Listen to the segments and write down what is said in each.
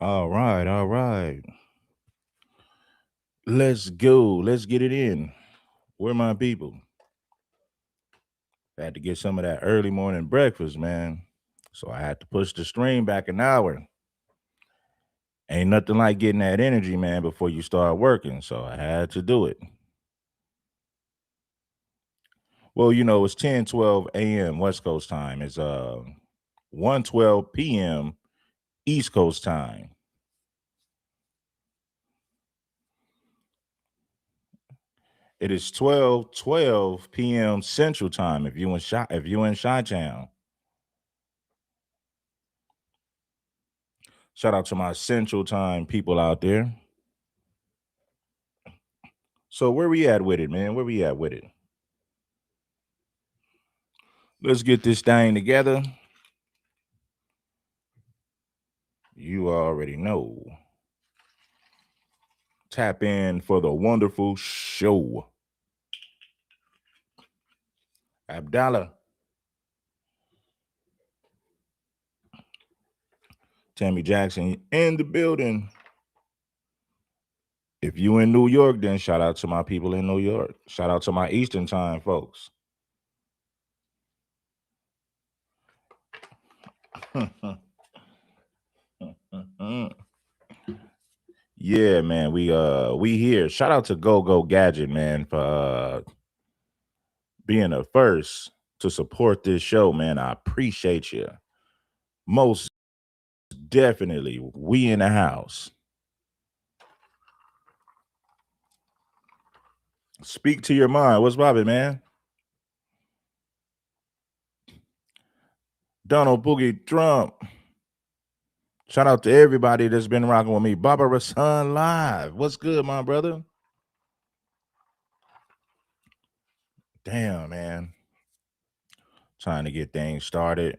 All right, all right. Let's go. Let's get it in. Where my people? Had to get some of that early morning breakfast, man. So I had to push the stream back an hour. Ain't nothing like getting that energy, man, before you start working. So I had to do it. Well, it's 10:12 a.m. West Coast time. It's 1:12 p.m. East Coast time. It is 12:12 p.m. Central time if you in Chi Town. Shout out to my Central Time people out there. So where we at with it, man? Where we at with it? Let's get this thing together. You already know. Tap in for the wonderful show. Abdallah, Tammy Jackson in the building. If you in New York, then shout out to my people in New York. Shout out to my Eastern Time folks. Yeah, man. We here. Shout out to Go Go Gadget, man, for being the first to support this show, man. I appreciate you. Most definitely. We in the house. Speak to your mind. What's poppin', man? Donald Boogie Trump. Shout out to everybody that's been rocking with me. Baba Rasan Live. What's good, my brother? Damn, man. Trying to get things started.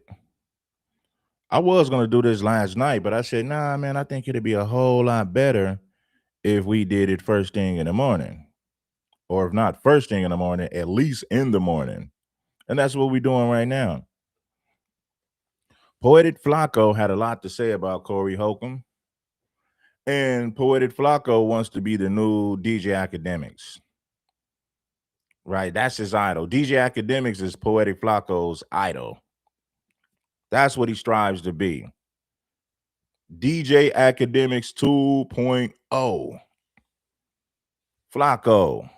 I was gonna do this last night, but I said, nah, man, I think it'd be a whole lot better if we did it first thing in the morning. Or if not first thing in the morning, at least in the morning. And that's what we're doing right now. Poetic Flakko had a lot to say about Corey Holcomb. And Poetic Flakko wants to be the new DJ Academics. Right? That's his idol. DJ Academics is Poetic Flakko's idol. That's what he strives to be. DJ Academics 2.0. Flacco.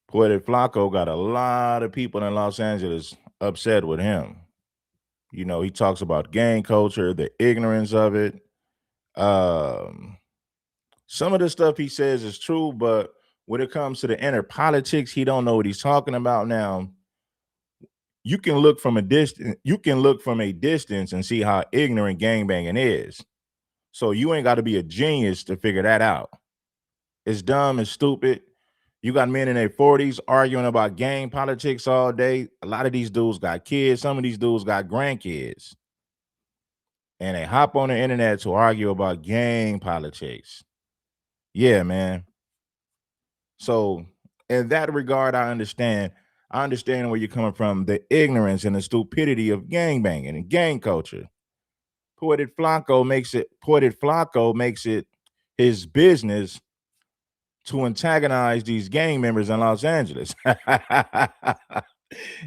Poetic Flacco got a lot of people in Los Angeles upset with him. He talks about gang culture, the ignorance of it. Some of the stuff he says is true, but when it comes to the inner politics, he don't know what he's talking about now. You can look from a distance. You can look from a distance and see how ignorant gangbanging is. So you ain't got to be a genius to figure that out. It's dumb and stupid. You got men in their 40s arguing about gang politics all day. A lot of these dudes got kids. Some of these dudes got grandkids. And they hop on the internet to argue about gang politics. Yeah, man. So in that regard, I understand. I understand where you're coming from, the ignorance and the stupidity of gang banging and gang culture. Poetic Flacco makes it his business to antagonize these gang members in Los Angeles.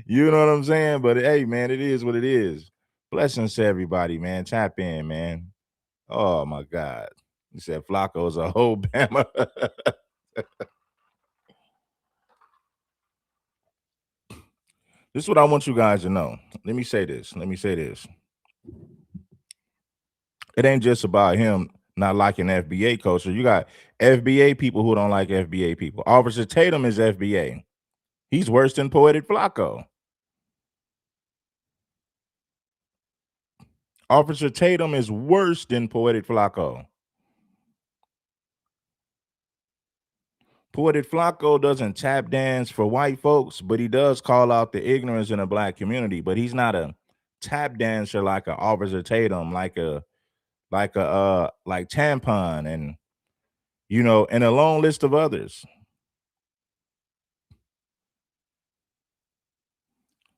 You know what I'm saying? But hey, man, it is what it is. Blessings to everybody, man. Tap in, man. Oh my God. He said Flacco's a whole Bama. This is what I want you guys to know. Let me say this. Let me say this. It ain't just about him not liking FBA culture. You got FBA people who don't like FBA people. Officer Tatum is FBA. He's worse than Poetic Flacco. Officer Tatum is worse than Poetic Flacco. Poetic Flacco doesn't tap dance for white folks, but he does call out the ignorance in the black community. But he's not a tap dancer like a Officer Tatum, like Tampon, and and a long list of others.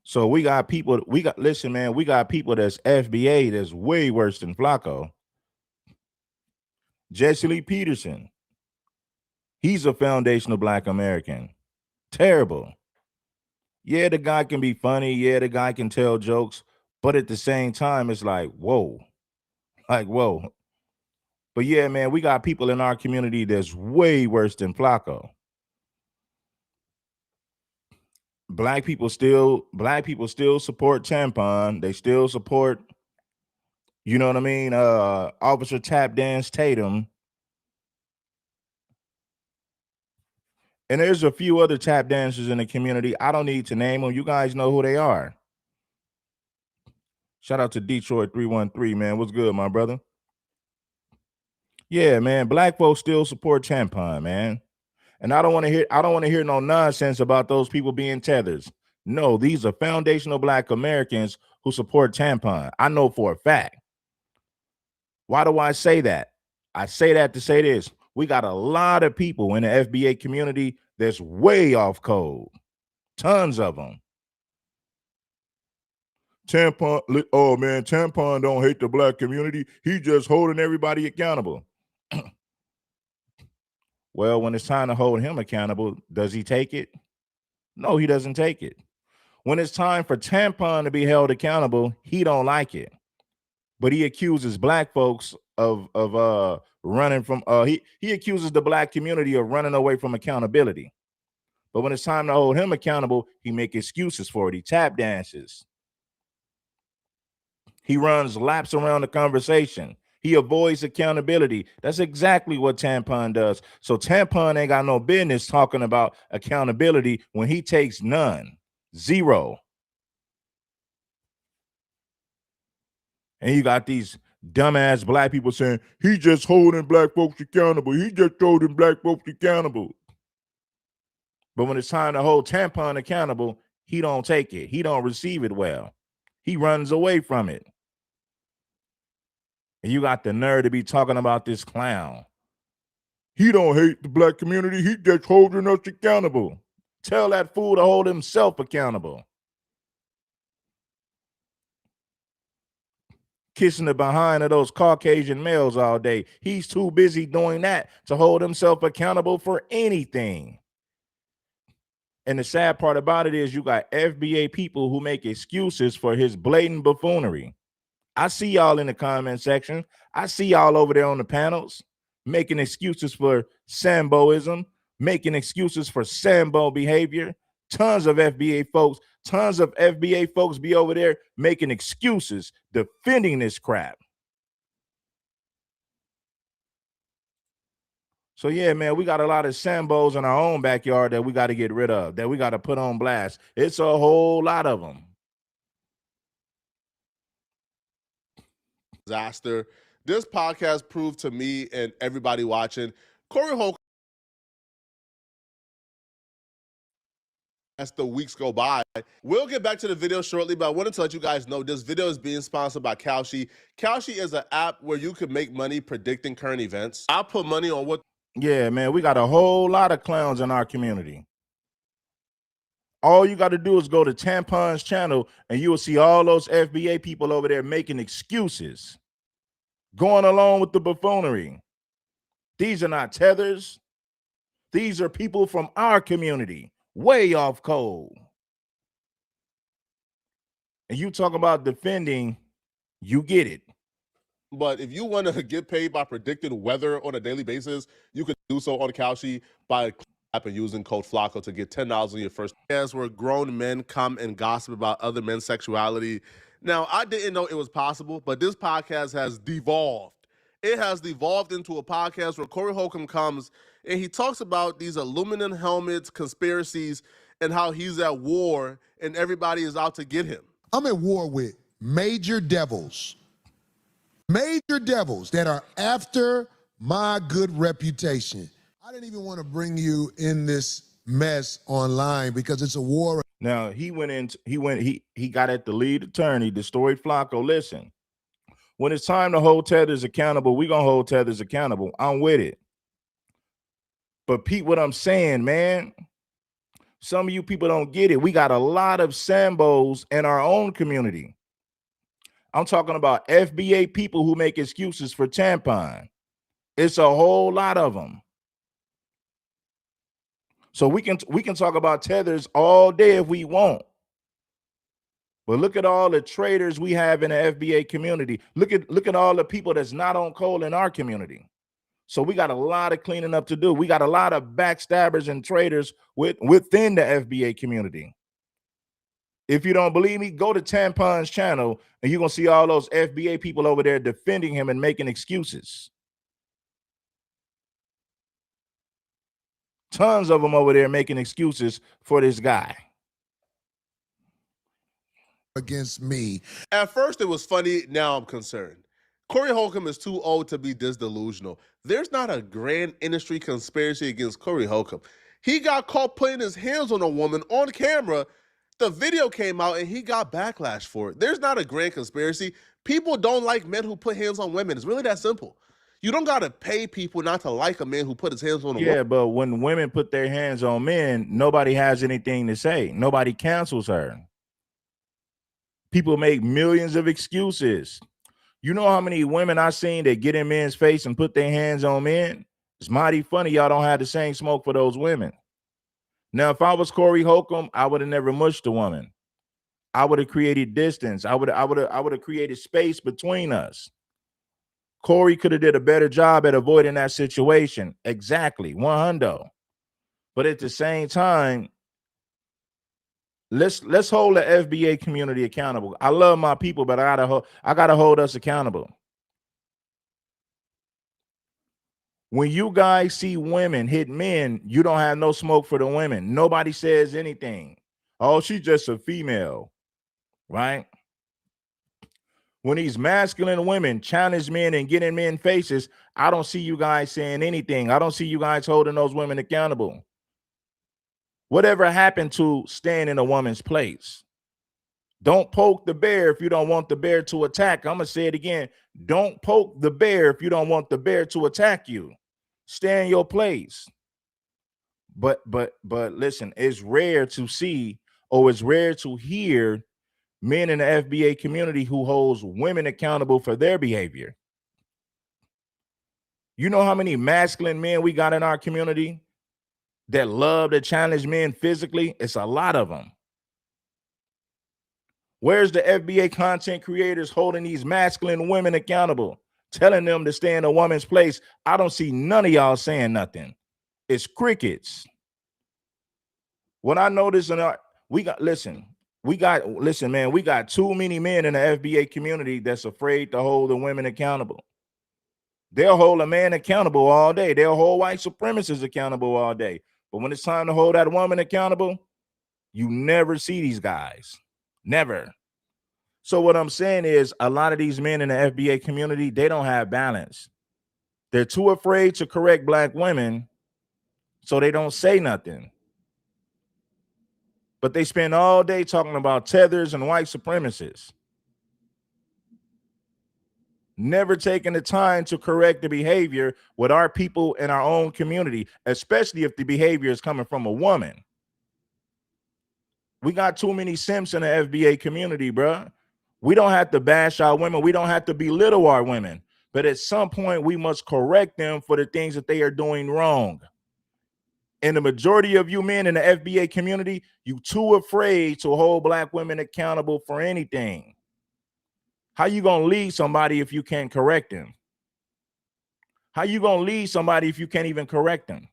So we got people, listen, man, we got people that's FBA that's way worse than Flacco. Jesse Lee Peterson, he's a foundational Black American. Terrible. Yeah, the guy can be funny. Yeah, the guy can tell jokes. But at the same time, it's like, whoa. Like, whoa. But yeah, man, we got people in our community that's way worse than Flacco. Black people still support Tampon. They still support, you know what I mean? Officer Tap Dance Tatum. And there's a few other tap dancers in the community. I don't need to name them. You guys know who they are. Shout out to Detroit 313, man. What's good, my brother? Yeah, man. Black folks still support Tampon, man. And I don't want to hear no nonsense about those people being tethers. No, these are foundational Black Americans who support Tampon. I know for a fact. Why do I say that? I say that to say this. We got a lot of people in the FBA community that's way off code. Tons of them. Tampon, oh man, Tampon don't hate the Black community. He just holding everybody accountable. Well, when it's time to hold him accountable, does he take it? No, he doesn't take it. When it's time for Tampon to be held accountable, he don't like it. But he accuses Black folks of running from he accuses the Black community of running away from accountability. But when it's time to hold him accountable, he make excuses for it. He tap dances. He runs laps around the conversation. He avoids accountability. That's exactly what Tampon does. So Tampon ain't got no business talking about accountability when he takes none. Zero. And you got these dumbass Black people saying, he just holding Black folks accountable. He just holding Black folks accountable. But when it's time to hold Tampon accountable, he don't take it. He don't receive it well. He runs away from it. And you got the nerve to be talking about this clown. He don't hate the Black community. He just holding us accountable. Tell that fool to hold himself accountable. Kissing the behind of those Caucasian males all day. He's too busy doing that to hold himself accountable for anything. And the sad part about it is you got FBA people who make excuses for his blatant buffoonery. I see y'all in the comment section. I see y'all over there on the panels making excuses for Samboism, making excuses for Sambo behavior. Tons of FBA folks be over there making excuses, defending this crap. So yeah, man, we got a lot of Sambos in our own backyard that we got to get rid of, that we got to put on blast. It's a whole lot of them. Disaster. This podcast proved to me and everybody watching, Corey Holcomb, as the weeks go by. We'll get back to the video shortly, but I wanted to let you guys know this video is being sponsored by Kalshi. Kalshi is an app where you can make money predicting current events. I'll put money on what. Yeah, man, we got a whole lot of clowns in our community. All you got to do is go to Tampon's channel and you will see all those FBA people over there making excuses, going along with the buffoonery. These are not tethers. These are people from our community, way off code. And you talk about defending, you get it. But if you want to get paid by predicting weather on a daily basis, you can do so on Kalshi by app and using code Flacco to get $10 on your first. As where grown men come and gossip about other men's sexuality. Now, I didn't know it was possible, but this podcast has devolved. It has devolved into a podcast where Corey Holcomb comes and he talks about these aluminum helmets, conspiracies, and how he's at war and everybody is out to get him. I'm at war with major devils that are after my good reputation. I didn't even want to bring you in this mess online because it's a war. Now he got at the lead attorney, the story Flacco. Listen, when it's time to hold tethers accountable, we're gonna hold tethers accountable. I'm with it. But Pete, what I'm saying, man, Some of you people don't get it. We got a lot of Sambos in our own community. I'm talking about FBA people who make excuses for tampon. It's a whole lot of them. So we can talk about tethers all day if we want. But look at all the traders we have in the FBA community. Look at all the people that's not on call in our community. So we got a lot of cleaning up to do. We got a lot of backstabbers and traders within the FBA community. If you don't believe me, go to Tampon's channel and you're going to see all those FBA people over there defending him and making excuses. Tons of them over there making excuses for this guy. Against me. At first, it was funny. Now I'm concerned. Corey Holcomb is too old to be this delusional. There's not a grand industry conspiracy against Corey Holcomb. He got caught putting his hands on a woman on camera. The video came out and he got backlash for it. There's not a grand conspiracy. People don't like men who put hands on women. It's really that simple. You don't got to pay people not to like a man who put his hands on a woman. Yeah, but when women put their hands on men, nobody has anything to say. Nobody cancels her. People make millions of excuses. You know how many women I seen that get in men's face and put their hands on men? It's mighty funny y'all don't have the same smoke for those women. Now, if I was Corey Holcomb, I would have never mushed a woman. I would have created distance. I would have created space between us. Corey could have did a better job at avoiding that situation. Exactly, 100. But at the same time, let's hold the FBA community accountable. I love my people, but I gotta hold us accountable. When you guys see women hit men, you don't have no smoke for the women. Nobody says anything. Oh, she's just a female, right? When these masculine women challenge men and get in men's faces, I don't see you guys saying anything. I don't see you guys holding those women accountable. Whatever happened to staying in a woman's place? Don't poke the bear if you don't want the bear to attack. I'm going to say it again. Don't poke the bear if you don't want the bear to attack you. Stay in your place. But listen, it's rare to see, or it's rare to hear men in the FBA community who holds women accountable for their behavior. You know how many masculine men we got in our community that love to challenge men physically? It's a lot of them. Where's the FBA content creators holding these masculine women accountable, telling them to stay in a woman's place? I don't see none of y'all saying nothing. It's crickets. What I noticed in our, we got too many men in the FBA community that's afraid to hold the women accountable. They'll hold a man accountable all day. They'll hold white supremacists accountable all day. But when it's time to hold that woman accountable, you never see these guys. Never. So what I'm saying is a lot of these men in the FBA community, they don't have balance. They're too afraid to correct black women, so they don't say nothing. But they spend all day talking about tethers and white supremacists. Never taking the time to correct the behavior with our people in our own community, especially if the behavior is coming from a woman. We got too many simps in the FBA community, bro. We don't have to bash our women. We don't have to belittle our women. But at some point, we must correct them for the things that they are doing wrong. And the majority of you men in the FBA community, you too afraid to hold black women accountable for anything. How you gonna lead somebody if you can't correct them? How you gonna lead somebody if you can't even correct them?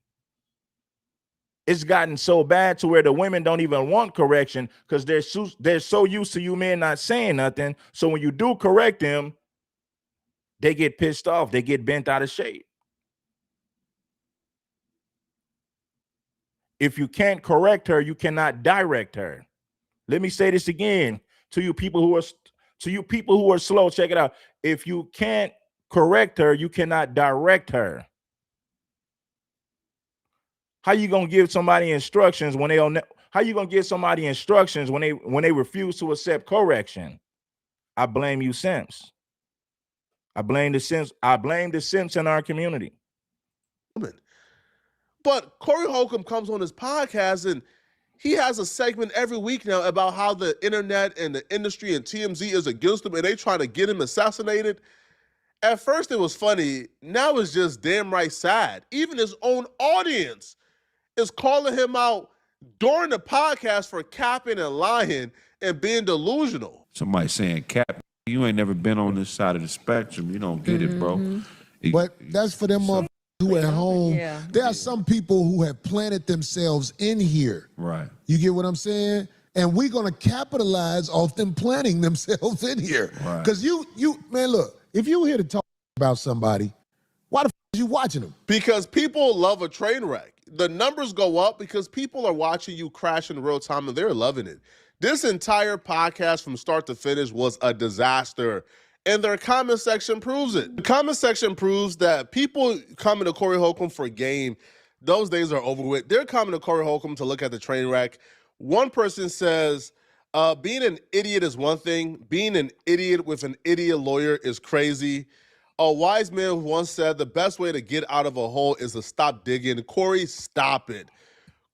It's gotten so bad to where the women don't even want correction because they're so used to you men not saying nothing. So when you do correct them, they get pissed off. They get bent out of shape. If you can't correct her, you cannot direct her. Let me say this again to you people who are slow. Check it out. If you can't correct her, you cannot direct her. How you gonna give somebody instructions when they don't? How you gonna give somebody instructions when they refuse to accept correction? I blame you, simps. I blame the simps. I blame the simps in our community. But Corey Holcomb comes on his podcast and He has a segment every week now about how the internet and the industry and TMZ is against him and they trying to get him assassinated. At first it was funny. Now it's just damn right sad. Even his own audience is calling him out during the podcast for capping and lying and being delusional. Somebody saying, Cap, you ain't never been on this side of the spectrum. You don't get it, bro. But that's for them motherfuckers who at home. Yeah. There are some people who have planted themselves in here. Right. You get what I'm saying? And we're gonna capitalize off them planting themselves in here. Right. Because man, look, if you here to talk about somebody, why the f you watching them? Because people love a train wreck. The numbers go up because people are watching you crash in real time and they're loving it. This entire podcast from start to finish was a disaster. And their comment section proves it. The comment section proves that people coming to Corey Holcomb for game, those days are over with. They're coming to Corey Holcomb to look at the train wreck. One person says, being an idiot is one thing. Being an idiot with an idiot lawyer is crazy. A wise man once said the best way to get out of a hole is to stop digging. Corey, stop it.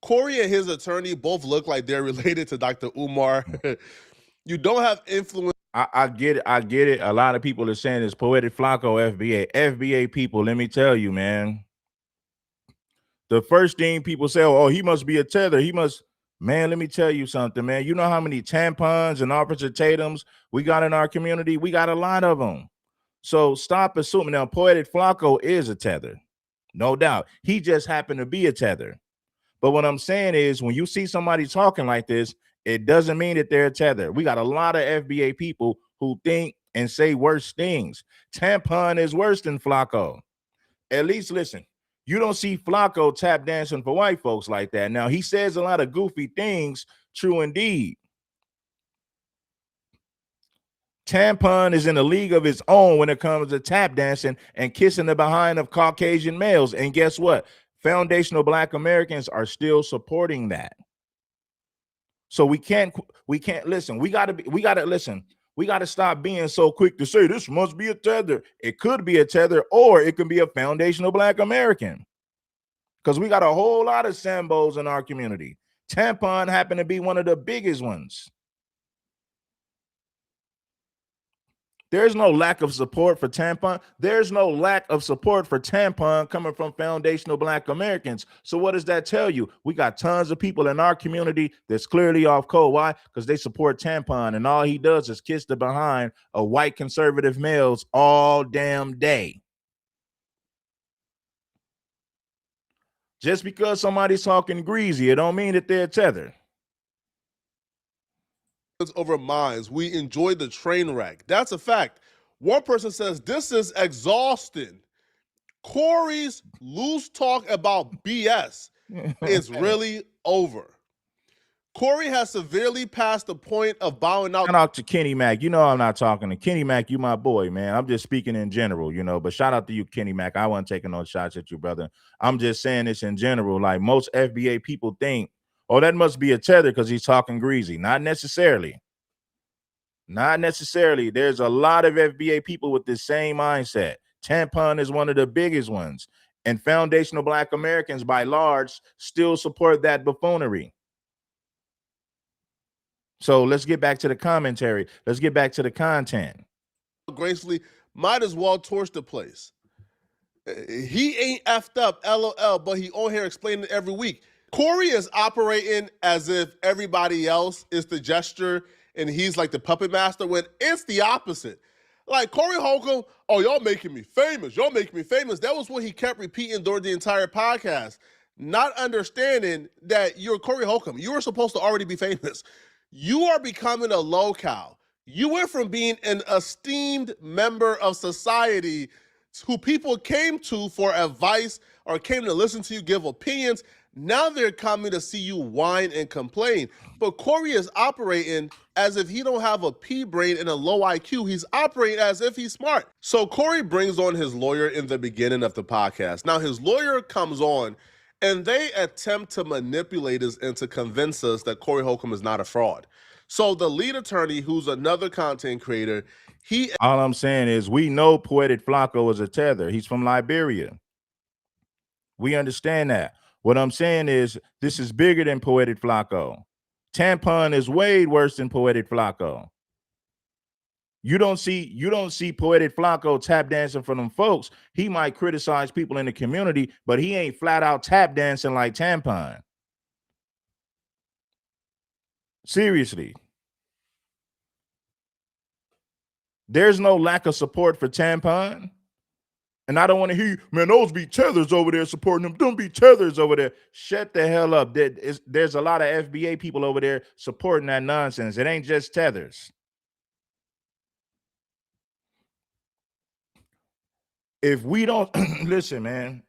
Corey and his attorney both look like they're related to Dr. Umar. You don't have influence. I get it. I get it. A lot of people are saying it's Poetic Flakko, FBA. FBA people, let me tell you, man. The first thing people say, oh, he must be a tether. He must, man, let me tell you something, man. You know how many tampons and Officer Tatums we got in our community? We got a lot of them. So stop assuming. Now, Poetic Flakko is a tether. No doubt. He just happened to be a tether. But what I'm saying is when you see somebody talking like this, it doesn't mean that they're a tether. We got a lot of FBA people who think and say worse things. Tampon is worse than Flakko. At least listen, you don't see Flakko tap dancing for white folks like that. Now, he says a lot of goofy things, true indeed. Tampon is in a league of its own when it comes to tap dancing and kissing the behind of Caucasian males. And guess what? Foundational Black Americans are still supporting that. So we can't listen. We gotta stop being so quick to say this must be a tether. It could be a tether, or it can be a foundational Black American. Because we got a whole lot of Sambos in our community. Tampon happened to be one of the biggest ones. There's no lack of support for Tampon. There's no lack of support for Tampon coming from foundational Black Americans. So what does that tell you? We got tons of people in our community that's clearly off code. Why? Because they support Tampon, and all he does is kiss the behind of white conservative males all damn day. Just because somebody's talking greasy, it don't mean that they're tethered. Over minds. We enjoy the train wreck. That's a fact. One person says this is exhausting. Corey's loose talk about BS is really over. Corey has severely passed the point of bowing out. Shout out to Kenny Mac. You know I'm not talking to Kenny Mac. You my boy, man. I'm just speaking in general, you know. But shout out to you, Kenny Mac. I wasn't taking no shots at you, brother. I'm just saying this in general. Like most FBA people think, oh, that must be a tether because he's talking greasy. Not necessarily. Not necessarily. There's a lot of FBA people with the same mindset. Tampon is one of the biggest ones. And foundational Black Americans, by large, still support that buffoonery. So let's get back to the commentary. Let's get back to the content. Gracefully, might as well torch the place. He ain't effed up, LOL, but he on here explaining it every week. Corey is operating as if everybody else is the gesture and he's like the puppet master, when it's the opposite. Like Corey Holcomb, oh, y'all making me famous. Y'all making me famous. That was what he kept repeating during the entire podcast, not understanding that you're Corey Holcomb. You were supposed to already be famous. You are becoming a locale. You went from being an esteemed member of society who people came to for advice or came to listen to you give opinions. Now they're coming to see you whine and complain. But Corey is operating as if he don't have a pea brain and a low IQ. He's operating as if he's smart. So Corey brings on his lawyer in the beginning of the podcast. Now his lawyer comes on and they attempt to manipulate us and to convince us that Corey Holcomb is not a fraud. So the lead attorney, who's another content creator, all I'm saying is we know Poetik Flakko is a tether. He's from Liberia. We understand that. What I'm saying is this is bigger than Poetic Flakko. Tampon is way worse than Poetic Flakko. You don't see Poetic Flakko tap dancing for them folks. He might criticize people in the community, but he ain't flat out tap dancing like Tampon. Seriously. There's no lack of support for Tampon. And I don't want to hear you, man, those be tethers over there supporting them. Don't be tethers over there. Shut the hell up. There's a lot of FBA people over there supporting that nonsense. It ain't just tethers. If we don't listen, man,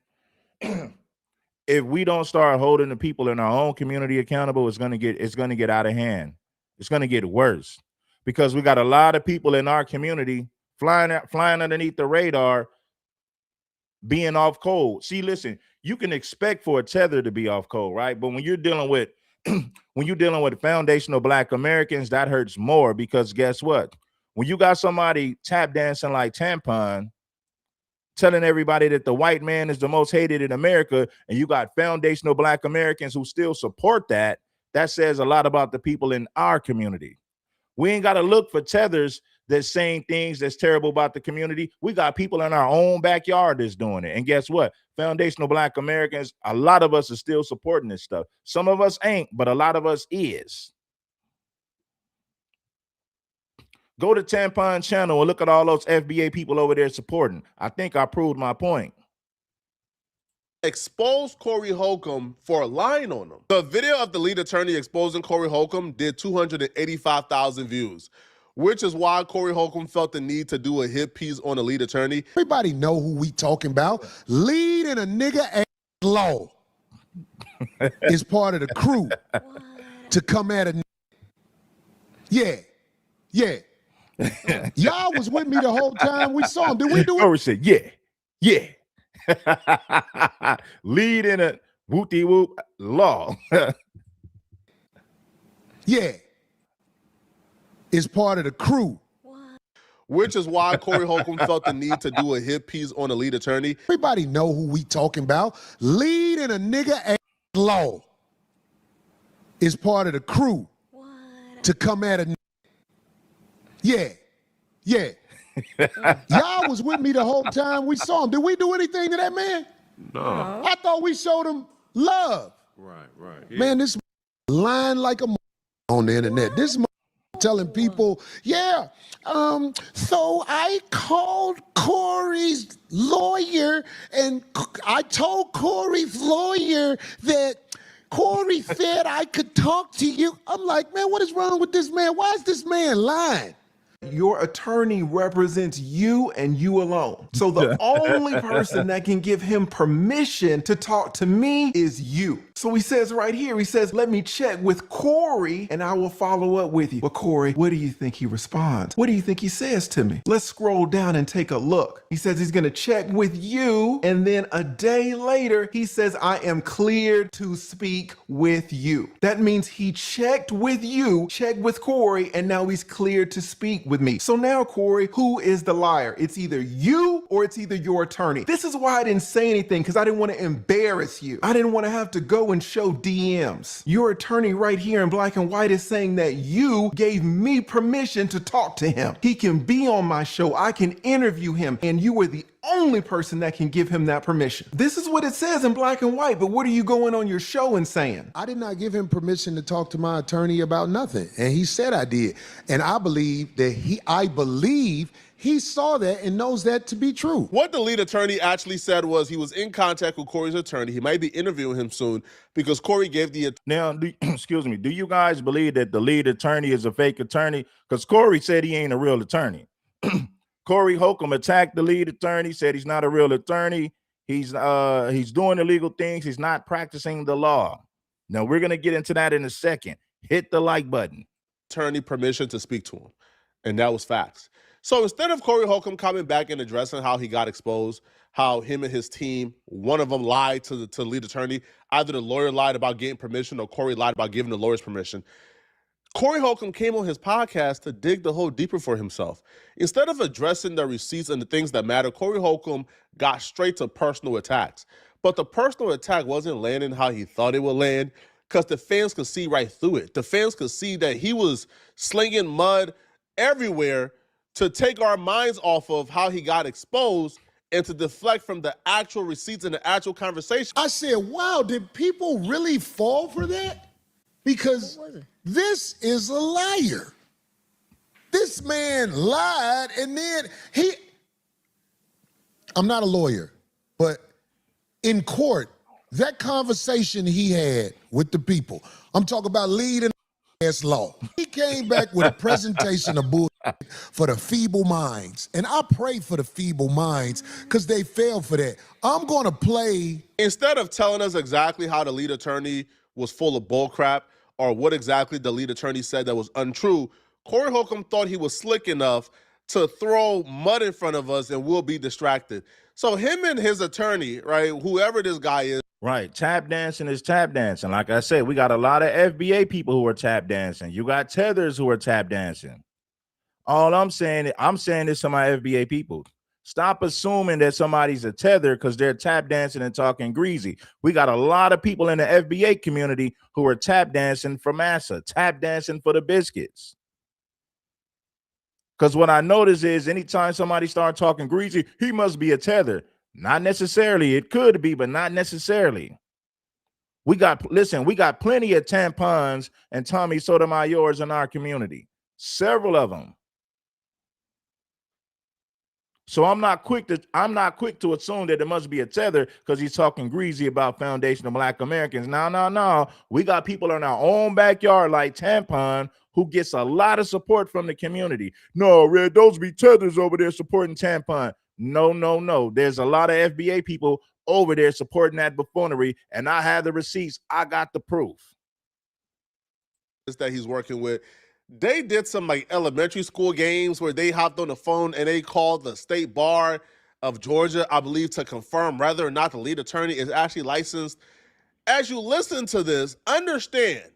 if we don't start holding the people in our own community accountable, it's gonna get out of hand. It's gonna get worse because we got a lot of people in our community flying underneath the radar, being off code. See, listen, you can expect for a tether to be off code, right? But when you're dealing with foundational Black Americans, that hurts more because guess what? When you got somebody tap dancing like Tampon, telling everybody that the white man is the most hated in America, and you got foundational Black Americans who still support that, that says a lot about the people in our community. We ain't got to look for tethers that's saying things that's terrible about the community. We got people in our own backyard that's doing it. And guess what? Foundational Black Americans, a lot of us are still supporting this stuff. Some of us ain't, but a lot of us is. Go to Tampon channel and look at all those FBA people over there supporting. I think I proved my point. Exposed Corey Holcomb for lying on him. The video of the lead attorney exposing Corey Holcomb did 285,000 views, which is why Corey Holcomb felt the need to do a hit piece on the lead attorney. Everybody know who we talking about. Lead in a nigga ass law is part of the crew to come at a nigga. Yeah, yeah. Y'all was with me the whole time we saw him. Did we do it? Corey said, yeah, yeah. Lead in a whoop-de-whoop law. Yeah. It's part of the crew. Which is why Corey Holcomb felt the need to do a hit piece on the lead attorney. Everybody know who we talking about. Lead in a nigga ass law is part of the crew to come at a nigga. Yeah, yeah. Y'all was with me the whole time we saw him. Did we do anything to that man? No. I thought we showed him love. Right. Yeah. Man, this lying like a on the internet. This telling people, yeah, so I called Corey's lawyer and I told Corey's lawyer that Corey said I could talk to you. I'm like, man, what is wrong with this man? Why is this man lying? Your attorney represents you and you alone. So the only person that can give him permission to talk to me is you. So he says right here, he says, let me check with Corey and I will follow up with you. But Corey, what do you think he responds? What do you think he says to me? Let's scroll down and take a look. He says he's gonna check with you, and then a day later, he says, I am cleared to speak with you. That means he checked with you, checked with Corey, and now he's cleared to speak with me. So now, Corey, who is the liar? It's either you or it's either your attorney. This is why I didn't say anything, because I didn't want to embarrass you. I didn't want to have to go and show DMs. Your attorney right here in black and white is saying that you gave me permission to talk to him. He can be on my show. I can interview him, and you were the only person that can give him that permission. This is what it says in black and white, but what are you going on your show and saying? I did not give him permission to talk to my attorney about nothing, and he said I did. And I believe that he saw that and knows that to be true. What the lead attorney actually said was he was in contact with Corey's attorney. He might be interviewing him soon because Corey gave the Now, excuse me, do you guys believe that the lead attorney is a fake attorney? Because Corey said he ain't a real attorney. Corey Holcomb attacked the lead attorney, said he's not a real attorney. He's doing illegal things. He's not practicing the law. Now, we're going to get into that in a second. Hit the like button. attorney permission to speak to him. And that was facts. So instead of Corey Holcomb coming back and addressing how he got exposed, how him and his team, one of them lied to the lead attorney, either the lawyer lied about getting permission or Corey lied about giving the lawyers permission, Corey Holcomb came on his podcast to dig the hole deeper for himself. Instead of addressing the receipts and the things that matter, Corey Holcomb got straight to personal attacks. but the personal attack wasn't landing how he thought it would land because the fans could see right through it. The fans could see that he was slinging mud everywhere to take our minds off of how he got exposed and to deflect from the actual receipts and the actual conversation. I said, wow, did people really fall for that? Because this is a liar. This man lied, and then I'm not a lawyer, but in court, that conversation he had with the people, I'm talking about leading ass law. He came back with a presentation of bullshit for the feeble minds. And I pray for the feeble minds because they fell for that. I'm going to play. Instead of telling us exactly how the lead attorney was full of bullcrap or what exactly the lead attorney said that was untrue, Corey Holcomb thought he was slick enough to throw mud in front of us and we'll be distracted. So him and his attorney, right, whoever this guy is. Right, tap dancing is tap dancing. Like I said, we got a lot of FBA people who are tap dancing. You got tethers who are tap dancing. All I'm saying this to my FBA people. Stop assuming that somebody's a tether because they're tap dancing and talking greasy. We got a lot of people in the FBA community who are tap dancing for massa, tap dancing for the biscuits. Because what I notice is anytime somebody starts talking greasy, he must be a tether. Not necessarily. It could be, but not necessarily. We got plenty of tampons and Tommy Sotomayors in our community. Several of them. So I'm not quick to assume that it must be a tether because he's talking greasy about foundational Black Americans. No. We got people in our own backyard like Tampon who gets a lot of support from the community. No, Red, those be tethers over there supporting Tampon. No. There's a lot of FBA people over there supporting that buffoonery, and I have the receipts. I got the proof. That he's working with. They did some like elementary school games where they hopped on the phone and they called the state bar of Georgia, I believe, to confirm whether or not the lead attorney is actually licensed. As you listen to this, understand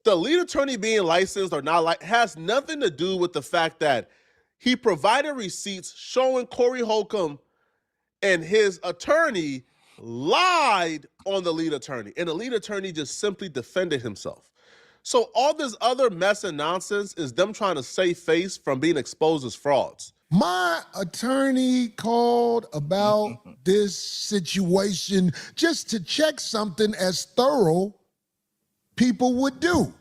the lead attorney being licensed or not has nothing to do with the fact that he provided receipts showing Corey Holcomb and his attorney lied on the lead attorney, and the lead attorney just simply defended himself. So all this other mess and nonsense is them trying to save face from being exposed as frauds. My attorney called about this situation just to check something as thorough people would do.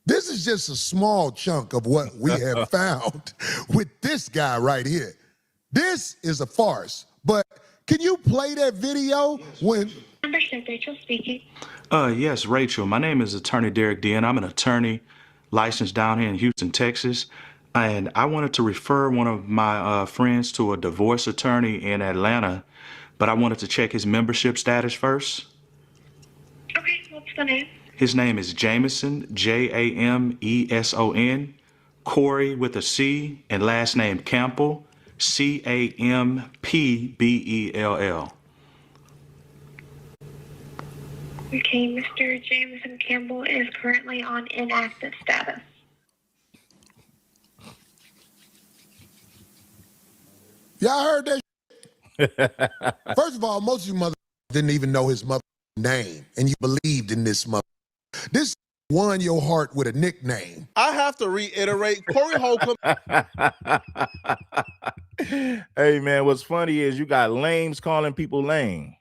This is just a small chunk of what we have found with this guy right here. This is a farce. But can you play that video when... Membership, Rachel speaking. Yes, Rachel. My name is Attorney Derek Dean. I'm an attorney licensed down here in Houston, Texas. And I wanted to refer one of my friends to a divorce attorney in Atlanta, but I wanted to check his membership status first. Okay, what's the name? His name is Jameson, Jameson, Corey with a C, and last name Campbell, Campbell. Okay, Mr. Jameson Campbell is currently on inactive status. Y'all heard that? First of all, most of you mother didn't even know his mother's name, and you believed in this mother. This won your heart with a nickname. I have to reiterate, Corey Holcomb. Hey, man, what's funny is you got lames calling people lame.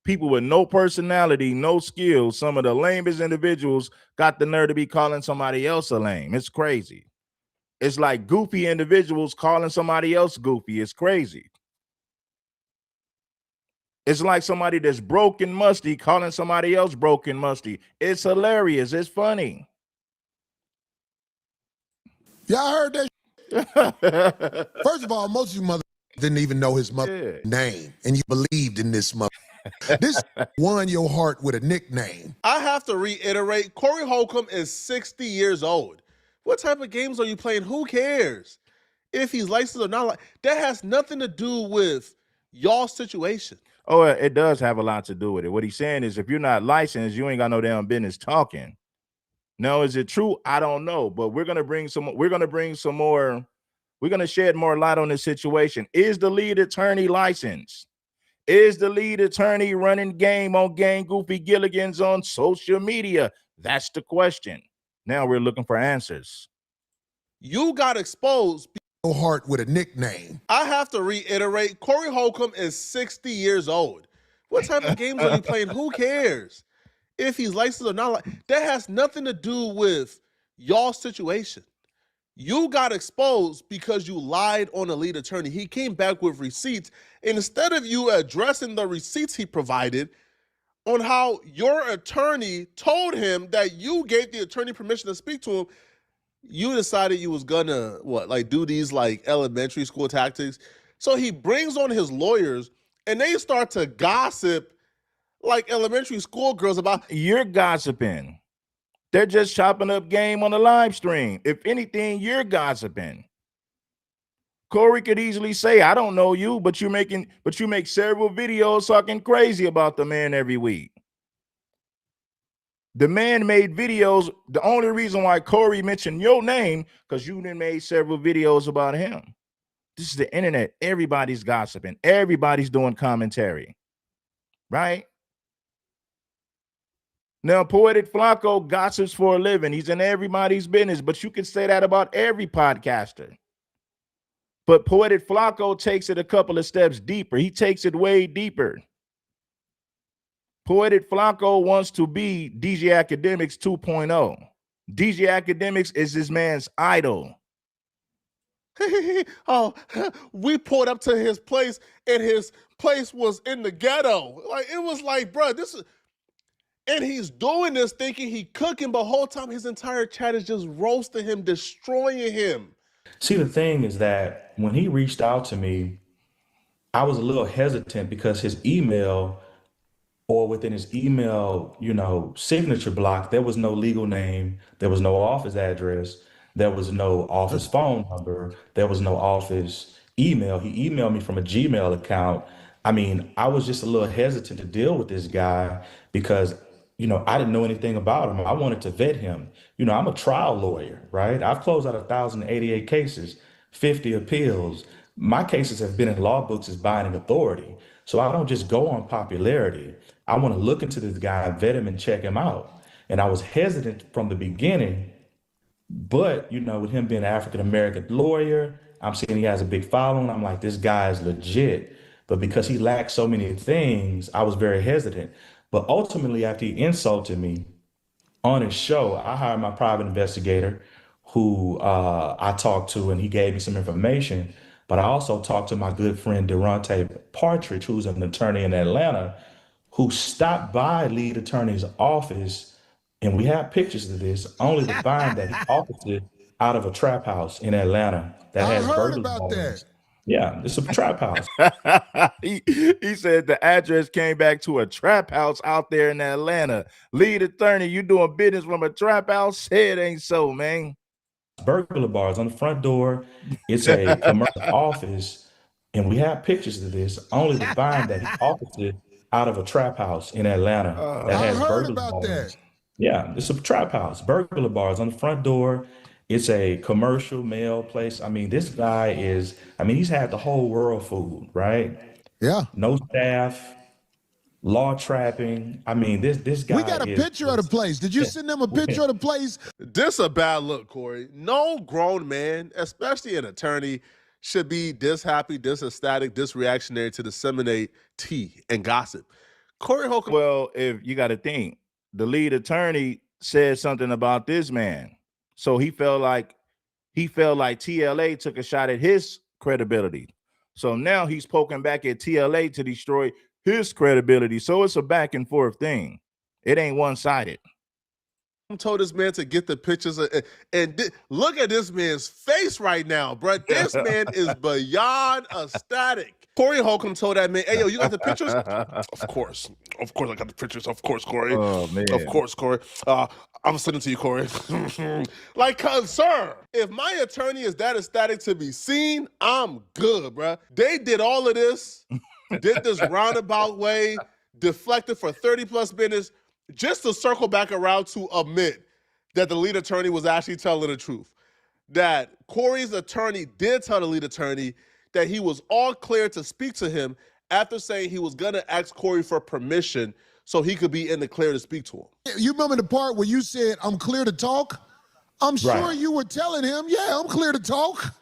People with no personality, no skills. Some of the lamest individuals got the nerve to be calling somebody else a lame. It's crazy. It's like goofy individuals calling somebody else goofy. It's crazy. It's like somebody that's broken musty calling somebody else broken musty. It's hilarious. It's funny. Y'all heard that? First of all, most of you mother didn't even know his mother's name, and you believed in this mother. This won your heart with a nickname. I have to reiterate, Corey Holcomb is 60 years old. What type of games are you playing? Who cares if he's licensed or not? That has nothing to do with y'all's situation. Oh, it does have a lot to do with it. What he's saying is if you're not licensed, you ain't got no damn business talking. Now, is it true? I don't know, but we're going to shed more light on this situation. Is the lead attorney licensed? Is the lead attorney running game on Gang Goofy Gilligan's on social media? That's the question. Now we're looking for answers. You got exposed. No heart with a nickname. I have to reiterate, Corey Holcomb is 60 years old. What type of games are you playing? Who cares if he's licensed or not? That has nothing to do with y'all's situation. You got exposed because you lied on the lead attorney. He came back with receipts. And instead of you addressing the receipts he provided on how your attorney told him that you gave the attorney permission to speak to him, you decided you was gonna do these elementary school tactics. So he brings on his lawyers and they start to gossip like elementary school girls about. You're gossiping. They're just chopping up game on the live stream. If anything, you're gossiping. Corey could easily say, I don't know you, but you make several videos talking crazy about the man every week. The man made videos. The only reason why Corey mentioned your name, because you done made several videos about him. This is the internet. Everybody's gossiping. Everybody's doing commentary. Right? Now, Poetic Flakko gossips for a living. He's in everybody's business, but you can say that about every podcaster. But Poetic Flakko takes it a couple of steps deeper. He takes it way deeper. Poetic Flakko wants to be DJ Academics 2.0. DJ Academics is this man's idol. Oh, we pulled up to his place and his place was in the ghetto. It was like, bro, this is, and he's doing this thinking he cooking, but the whole time his entire chat is just roasting him, destroying him. See, the thing is that when he reached out to me, I was a little hesitant because his email, or within his email, signature block, there was no legal name, there was no office address, there was no office phone number, there was no office email. He emailed me from a Gmail account. I mean, I was just a little hesitant to deal with this guy because, I didn't know anything about him. I wanted to vet him. I'm a trial lawyer, right? I've closed out 1,088 cases, 50 appeals. My cases have been in law books as binding authority. So I don't just go on popularity. I want to look into this guy, vet him, and check him out. And I was hesitant from the beginning, but, with him being an African-American lawyer, I'm seeing he has a big following. I'm like, this guy is legit. But because he lacked so many things, I was very hesitant. But ultimately, after he insulted me on his show, I hired my private investigator who I talked to, and he gave me some information. But I also talked to my good friend, Durante Partridge, who's an attorney in Atlanta, who stopped by lead attorney's office, and we have pictures of this, only to find that he operated out of a trap house in Atlanta that has burglar alarms. Yeah, it's a trap house. he said the address came back to a trap house out there in Atlanta. Lead attorney, you doing business from a trap house? Say it ain't so, man. Burglar bars on the front door. It's a commercial office, and we have pictures of this, only to find that he operated out of a trap house in Atlanta that has burglar bars. Yeah, it's a trap house. Burglar bars on the front door. It's a commercial mail place. I mean, this guy is, he's had the whole world fooled, right? Yeah. No staff, law trapping. This guy. We got a picture of the place. Did you send them a picture of the place? This a bad look, Corey. No grown man, especially an attorney, should be this happy, this ecstatic, this reactionary to disseminate tea and gossip. Corey Holcomb. Well, if you got to think, the lead attorney said something about this man. So he felt like TLA took a shot at his credibility. So now he's poking back at TLA to destroy his credibility. So it's a back and forth thing. It ain't one-sided. Told this man to get the pictures and look at this man's face right now, bro. This man is beyond ecstatic. Corey Holcomb told that man, hey, yo, you got the pictures? Of course I got the pictures. Of course, Corey. Oh, man. Of course, Corey. I'm sending to you, Corey. Sir, if my attorney is that ecstatic to be seen, I'm good, bro. They did all of this, did this roundabout way, deflected for 30 plus minutes, just to circle back around to admit that the lead attorney was actually telling the truth. That Corey's attorney did tell the lead attorney that he was all clear to speak to him after saying he was going to ask Corey for permission so he could be in the clear to speak to him. You remember the part where you said, I'm clear to talk? I'm sure you were telling him, yeah, I'm clear to talk.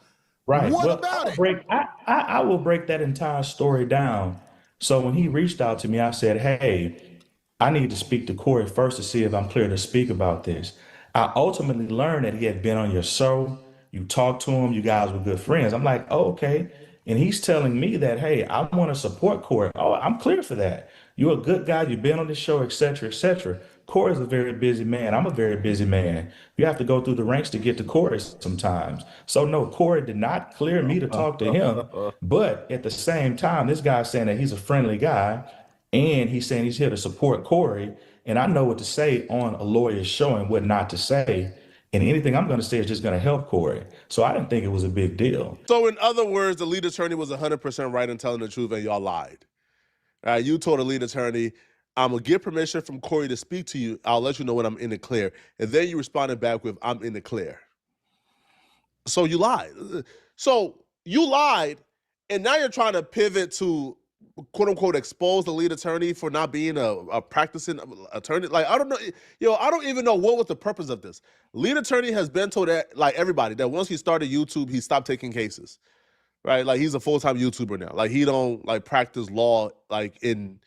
Right. What well, about it? I will break that entire story down. So when he reached out to me, I said, hey, I need to speak to Corey first to see if I'm clear to speak about this. I ultimately learned that he had been on your show. You talked to him. You guys were good friends. I'm like, oh, okay. And he's telling me that, hey, I want to support Corey. Oh, I'm clear for that. You're a good guy. You've been on the show, et cetera, et cetera. Corey's a very busy man. I'm a very busy man. You have to go through the ranks to get to Corey sometimes. So no, Corey did not clear me to talk to him. But at the same time, this guy's saying that he's a friendly guy and he's saying he's here to support Corey. And I know what to say on a lawyer's show and what not to say. And anything I'm going to say is just going to help Corey. So I didn't think it was a big deal. So in other words, the lead attorney was 100% right in telling the truth and y'all lied. All right, you told the lead attorney, I'm going to get permission from Corey to speak to you. I'll let you know when I'm in the clear. And then you responded back with, I'm in the clear. So you lied. So you lied, and now you're trying to pivot to, quote unquote, expose the lead attorney for not being a practicing attorney. Like, I don't know. I don't even know what was the purpose of this. Lead attorney has been told that, like everybody, that once he started YouTube, he stopped taking cases. Right? Like, he's a full-time YouTuber now. Like, he don't like practice law like in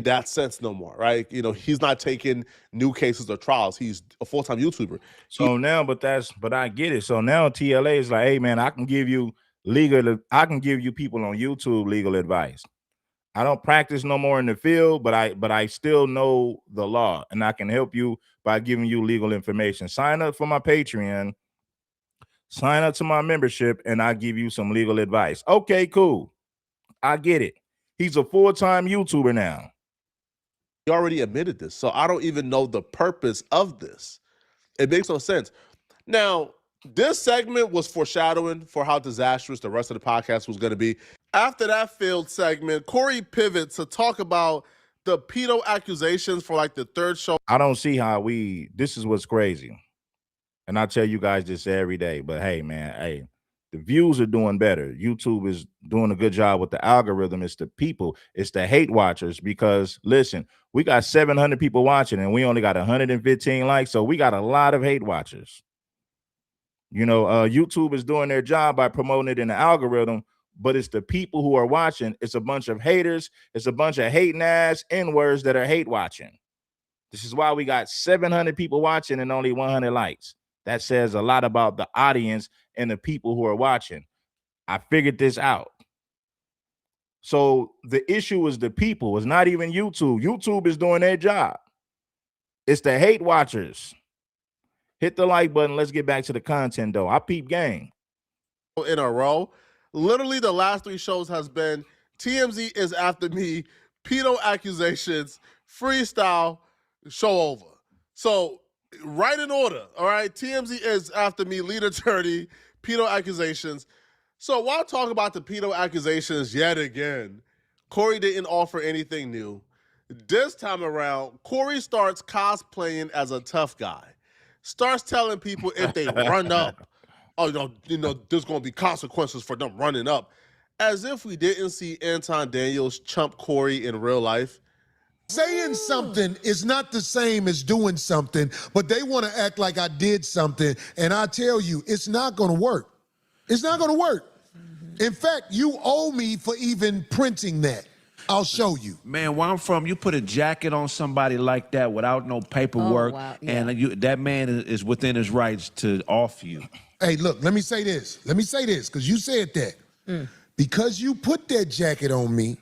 that sense no more, right? He's not taking new cases or trials. He's a full-time YouTuber. So now, but I get it. So now TLA is like, hey man, I can give you people on YouTube legal advice. I don't practice no more in the field, but I still know the law, and I can help you by giving you legal information. Sign up for my Patreon, sign up to my membership, and I'll give you some legal advice. Okay, cool. I get it. He's a full-time YouTuber now. He already admitted this, so I don't even know the purpose of this. It makes no sense. Now, this segment was foreshadowing for how disastrous the rest of the podcast was going to be. After that failed segment, Corey pivots to talk about the pedo accusations for like the third show. I don't see how this is what's crazy. And I tell you guys this every day, but hey, man, hey, the views are doing better. YouTube is doing a good job with the algorithm. It's the people, it's the hate watchers, because listen, we got 700 people watching and we only got 115 likes. So we got a lot of hate watchers. YouTube is doing their job by promoting it in the algorithm, but it's the people who are watching. It's a bunch of haters. It's a bunch of hating ass N-words that are hate watching. This is why we got 700 people watching and only 100 likes. That says a lot about the audience and the people who are watching. I figured this out. So the issue is the people. It's not even YouTube. YouTube is doing their job. It's the hate watchers. Hit the like button. Let's get back to the content, though. I peep game. In a row. Literally, the last 3 shows has been TMZ is after me, pedo accusations, freestyle, show over. So, right in order, all right? TMZ is after me, lead attorney, pedo accusations. So, while talking about the pedo accusations yet again, Corey didn't offer anything new. This time around, Corey starts cosplaying as a tough guy. Starts telling people if they run up, there's going to be consequences for them running up. As if we didn't see Anton Daniels chump Corey in real life. Saying something is not the same as doing something, but they want to act like I did something, and I tell you, it's not going to work. It's not going to work. In fact, you owe me for even printing that. I'll show you. Man, where I'm from, you put a jacket on somebody like that without no paperwork, and that man is within his rights to off you. Hey, look, let me say this. Because you said that. Because you put that jacket on me,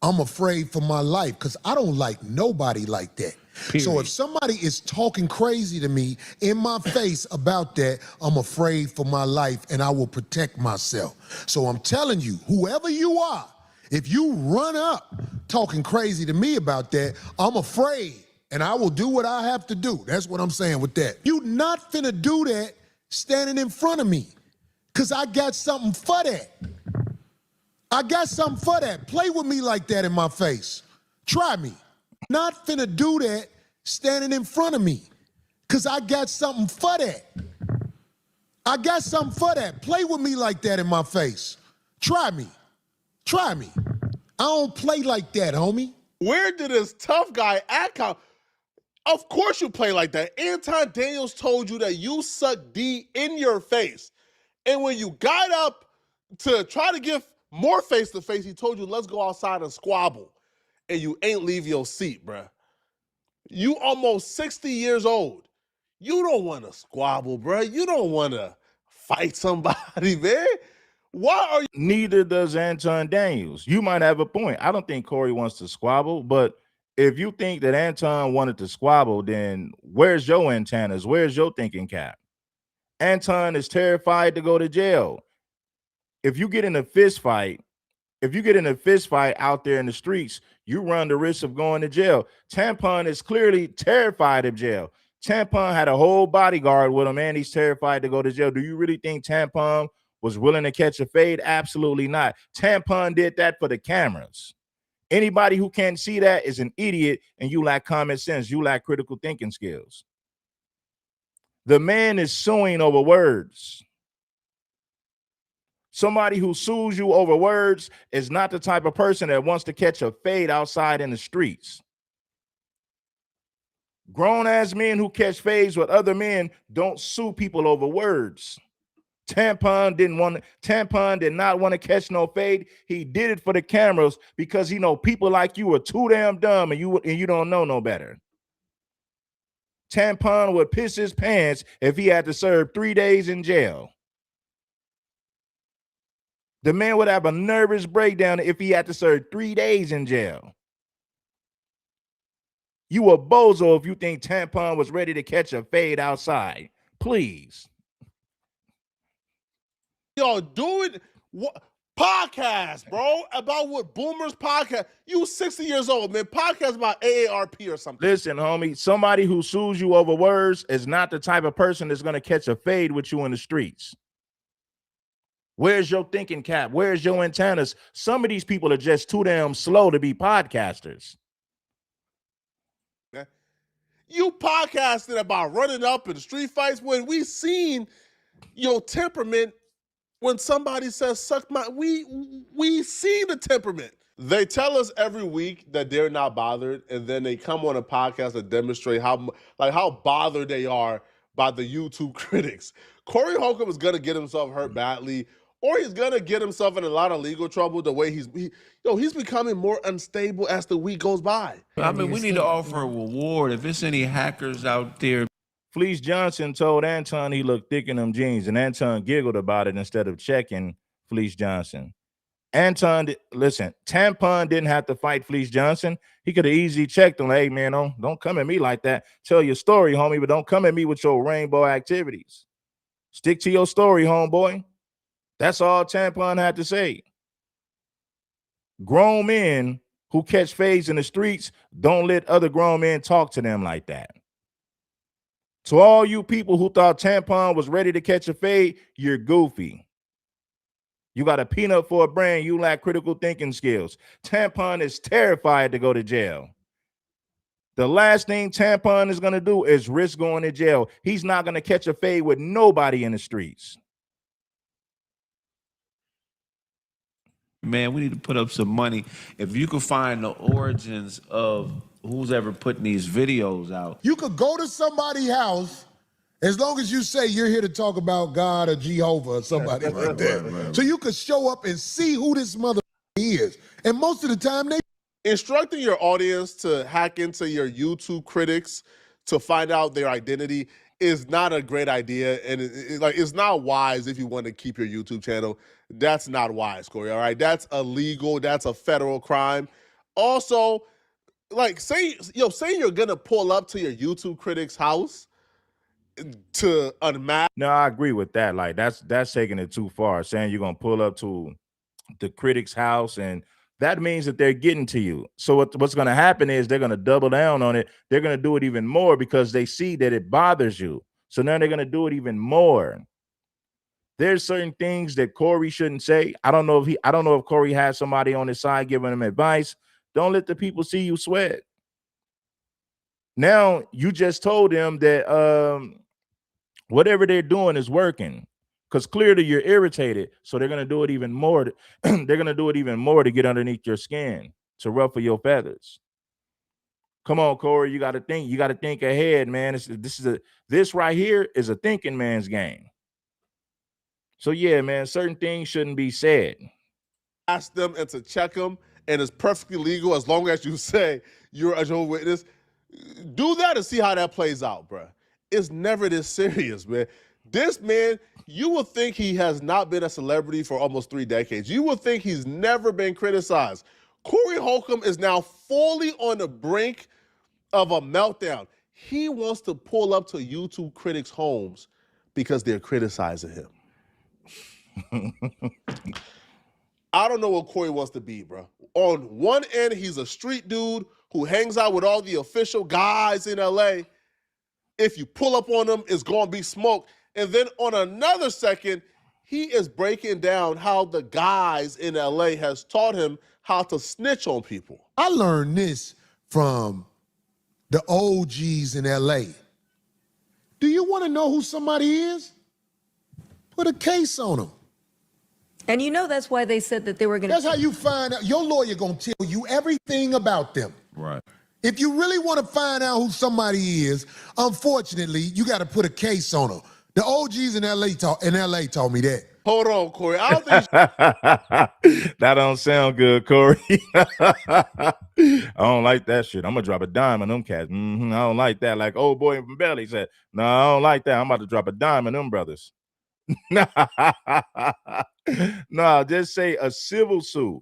I'm afraid for my life, because I don't like nobody like that. Period. So if somebody is talking crazy to me in my face about that, I'm afraid for my life, and I will protect myself. So I'm telling you, whoever you are, if you run up talking crazy to me about that, I'm afraid, and I will do what I have to do. That's what I'm saying with that. You not finna do that standing in front of me, because I got something for that. I got something for that. Play with me like that in my face. Try me. Not finna do that standing in front of me, because I got something for that. I got something for that. Play with me like that in my face. Try me. Try me. I don't play like that, homie. Where did this tough guy act come? Of course you play like that. Anton Daniels told you that you suck D in your face. And when you got up to try to give more face-to-face, he told you, let's go outside and squabble. And you ain't leave your seat, bruh. You almost 60 years old. You don't want to squabble, bruh. You don't want to fight somebody, man. Why are you? Neither does Anton Daniels. You might have a point. I don't think Corey wants to squabble, but if you think that Anton wanted to squabble, then where's your antennas? Where's your thinking cap? Anton is terrified to go to jail. If you get in a fist fight, out there in the streets, you run the risk of going to jail. Tampon is clearly terrified of jail. Tampon had a whole bodyguard with him, and he's terrified to go to jail. Do you really think Tampon was willing to catch a fade? Absolutely not. Tampon did that for the cameras. Anybody who can't see that is an idiot, and you lack common sense. You lack critical thinking skills. The man is suing over words. Somebody who sues you over words is not the type of person that wants to catch a fade outside in the streets. Grown-ass men who catch fades with other men don't sue people over words. Tampon did not want to catch no fade. He did it for the cameras because he know people like you are too damn dumb and you don't know no better. Tampon would piss his pants if he had to serve 3 days in jail. The man would have a nervous breakdown if he had to serve 3 days in jail. You a bozo if you think Tampon was ready to catch a fade outside. Please. Y'all doing what podcast, bro? About what boomers podcast? You 60 years old, man. Podcast about AARP or something. Listen, homie, somebody who sues you over words is not the type of person that's going to catch a fade with you in the streets. Where's your thinking cap? Where's your antennas? Some of these people are just too damn slow to be podcasters. You podcasted about running up in street fights when we seen your temperament. When somebody says suck my, we see the temperament. They tell us every week that they're not bothered, and then they come on a podcast to demonstrate how bothered they are by the YouTube critics. Corey Holcomb is gonna get himself hurt badly, or he's gonna get himself in a lot of legal trouble. The way he's becoming more unstable as the week goes by. I mean, we need to offer a reward if it's any hackers out there. Fleece Johnson told Anton he looked thick in them jeans, and Anton giggled about it instead of checking Fleece Johnson. Listen, Tampon didn't have to fight Fleece Johnson. He could have easily checked him. Hey, man, don't come at me like that. Tell your story, homie, but don't come at me with your rainbow activities. Stick to your story, homeboy. That's all Tampon had to say. Grown men who catch fades in the streets don't let other grown men talk to them like that. To all you people who thought Tampon was ready to catch a fade, you're goofy. You got a peanut for a brain. You lack critical thinking skills. Tampon is terrified to go to jail. The last thing Tampon is going to do is risk going to jail. He's not going to catch a fade with nobody in the streets. Man, we need to put up some money. If you could find the origins of who's ever putting these videos out. You could go to somebody's house as long as you say you're here to talk about God or Jehovah or somebody like that. Right. So you could show up and see who this mother is. And most of the time they... Instructing your audience to hack into your YouTube critics to find out their identity is not a great idea. And it's not wise if you want to keep your YouTube channel. That's not wise, Corey, all right? That's illegal. That's a federal crime. Also, like, say you're going to pull up to your YouTube critic's house to unmask. No, I agree with that. Like, that's taking it too far. Saying you're going to pull up to the critic's house, and that means that they're getting to you. So what's going to happen is they're going to double down on it. They're going to do it even more because they see that it bothers you. So now they're going to do it even more. There's certain things that Corey shouldn't say. I don't know if Corey has somebody on his side giving him advice. Don't let the people see you sweat. Now you just told them that whatever they're doing is working. because clearly you're irritated. So they're gonna do it even more. They're gonna do it even more to get underneath your skin, to ruffle your feathers. Come on, Corey, you got to think. You got to think ahead, man. This right here is a thinking man's game. So yeah, man, certain things shouldn't be said. Ask them and to check them, and it's perfectly legal as long as you say you're a Jehovah's Witness. Do that and see how that plays out, bro. It's never this serious, man. This man, you would think he has not been a celebrity for almost 3 decades. You would think he's never been criticized. Corey Holcomb is now fully on the brink of a meltdown. He wants to pull up to YouTube critics' homes because they're criticizing him. I don't know what Corey wants to be, bro. On one end, he's a street dude who hangs out with all the official guys in LA. If you pull up on him, it's going to be smoke. And then on another second, he is breaking down how the guys in LA has taught him how to snitch on people. I learned this from the OGs in LA. Do you want to know who somebody is? Put a case on them. And you know that's why they said that they were going to... That's how you find out. Your lawyer going to tell you everything about them. Right. If you really want to find out who somebody is, unfortunately, you got to put a case on them. The OGs in LA told me that. Hold on, Corey. I don't think That don't sound good, Corey. I don't like that shit. I'm gonna drop a dime on them cats. I don't like that. Like old boy from Belly said, no, I don't like that. I'm about to drop a dime on them brothers. No, just say a civil suit,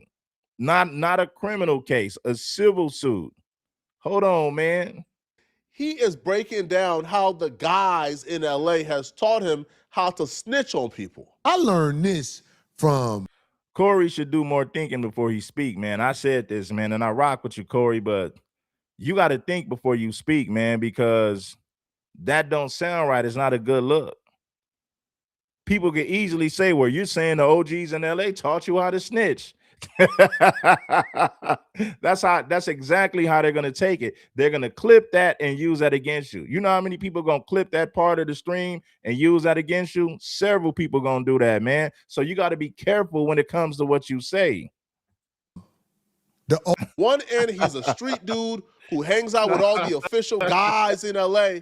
not a criminal case, a civil suit. Hold on, man. he is breaking down how the guys in LA has taught him how to snitch on people. I learned this from... Corey should do more thinking before he speak, man. I said this, man, and I rock with you, Corey, but you got to think before you speak, man, because that don't sound right. It's not a good look. People can easily say, well, you're saying the OGs in LA taught you how to snitch. That's exactly how they're gonna take it. They're gonna clip that and use that against you. You know how many people gonna clip that part of the stream and use that against you? Several people gonna do that, man. So you got to be careful when it comes to what you say. One end, he's a street dude who hangs out with all the official guys in LA.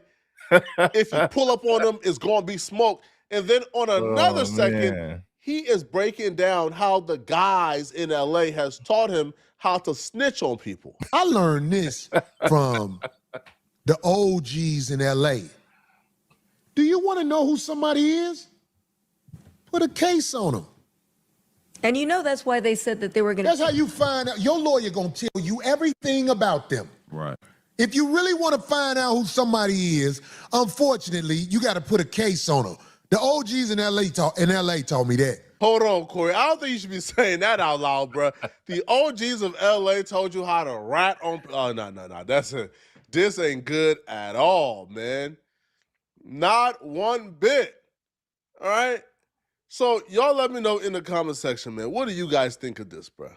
If you pull up on him, it's gonna be smoke. And then on another second, man, he is breaking down how the guys in LA has taught him how to snitch on people. I learned this from the OGs in LA. Do you want to know who somebody is? Put a case on them. And you know that's why they said that they were going to... That's how you find out. Your lawyer going to tell you everything about them. Right. If you really want to find out who somebody is, unfortunately, you got to put a case on them. The OGs in LA told me that. Hold on, Corey. I don't think you should be saying that out loud, bro. The OGs of LA told you how to rat on... Oh, no. This ain't good at all, man. Not one bit. All right? So y'all let me know in the comment section, man. What do you guys think of this, bro?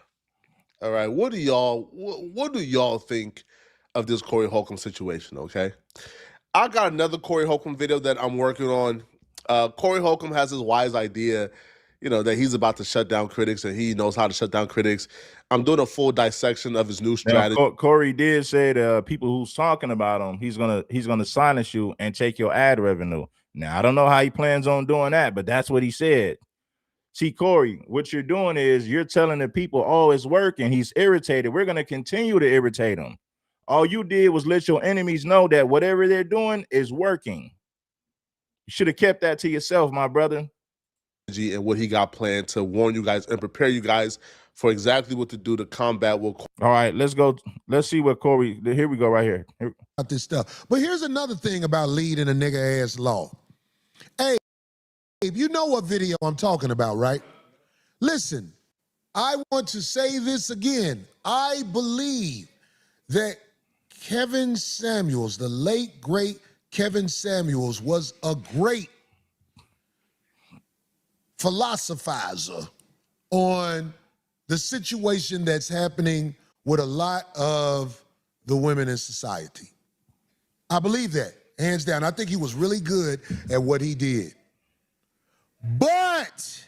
All right? What do y'all think of this Corey Holcomb situation, okay? I got another Corey Holcomb video that I'm working on. Corey Holcomb has this wise idea, that he's about to shut down critics and he knows how to shut down critics. I'm doing a full dissection of his new strategy. Now, Corey did say to people who's talking about him, he's gonna silence you and take your ad revenue. Now, I don't know how he plans on doing that, but that's what he said. See, Corey, what you're doing is you're telling the people, oh, it's working. He's irritated. We're going to continue to irritate him. All you did was let your enemies know that whatever they're doing is working. You should have kept that to yourself, my brother. And what he got planned to warn you guys and prepare you guys for exactly what to do to combat what. All right, let's go. Let's see what Corey. Here we go, right here. About this stuff. But here's another thing about leading a nigga ass law. Hey, you know what video I'm talking about, right? Listen, I want to say this again. I believe that Kevin Samuels, the late great Kevin Samuels, was a great philosophizer on the situation that's happening with a lot of the women in society. I believe that, hands down. I think he was really good at what he did. But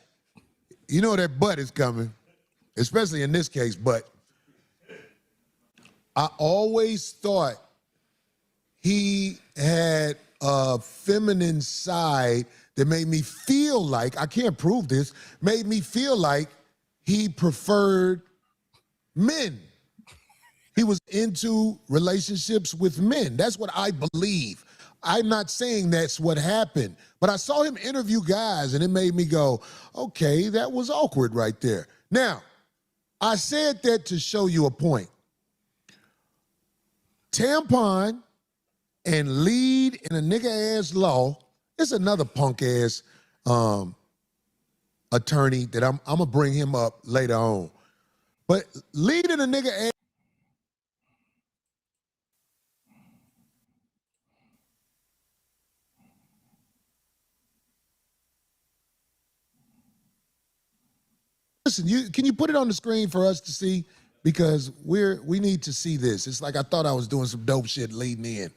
you know that but is coming, especially in this case, but I always thought he had a feminine side that made me feel like, I can't prove this, made me feel like he preferred men. He was into relationships with men. That's what I believe. I'm not saying that's what happened, but I saw him interview guys and it made me go, okay, that was awkward right there. Now, I said that to show you a point. Tampon and lead in a nigga-ass law is another punk-ass attorney that I'm gonna bring him up later on. But lead in a nigga-ass. Listen, can you put it on the screen for us to see? Because we need to see this. It's like I thought I was doing some dope shit leading in.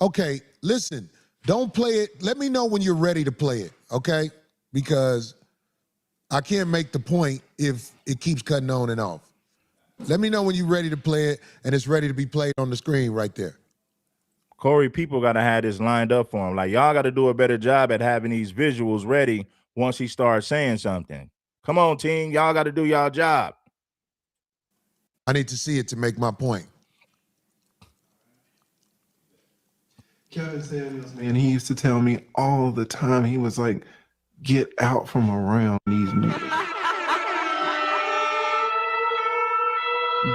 Okay, listen, don't play it. Let me know when you're ready to play it, okay? Because I can't make the point if it keeps cutting on and off. Let me know when you're ready to play it and it's ready to be played on the screen right there. Corey, people got to have this lined up for him. Like, y'all got to do a better job at having these visuals ready once he starts saying something. Come on, team. Y'all got to do y'all job. I need to see it to make my point. Kevin Samuels, man, he used to tell me all the time, he was like, get out from around these niggas.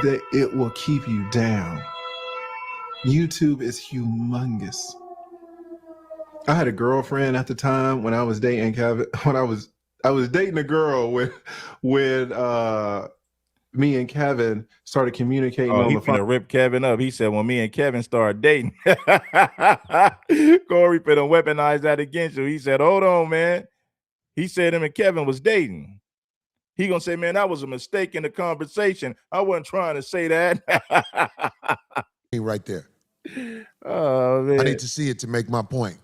That it will keep you down. YouTube is humongous. I had a girlfriend at the time when I was dating Kevin. When I was dating a girl when me and Kevin started communicating on the phone. Finna rip Kevin up. He said when me and Kevin started dating. Corey finna weaponize that against you. He said, hold on, man. He said him and Kevin was dating. He gonna say, man, that was a mistake in the conversation. I wasn't trying to say that. Right there. Oh, man. I need to see it to make my point.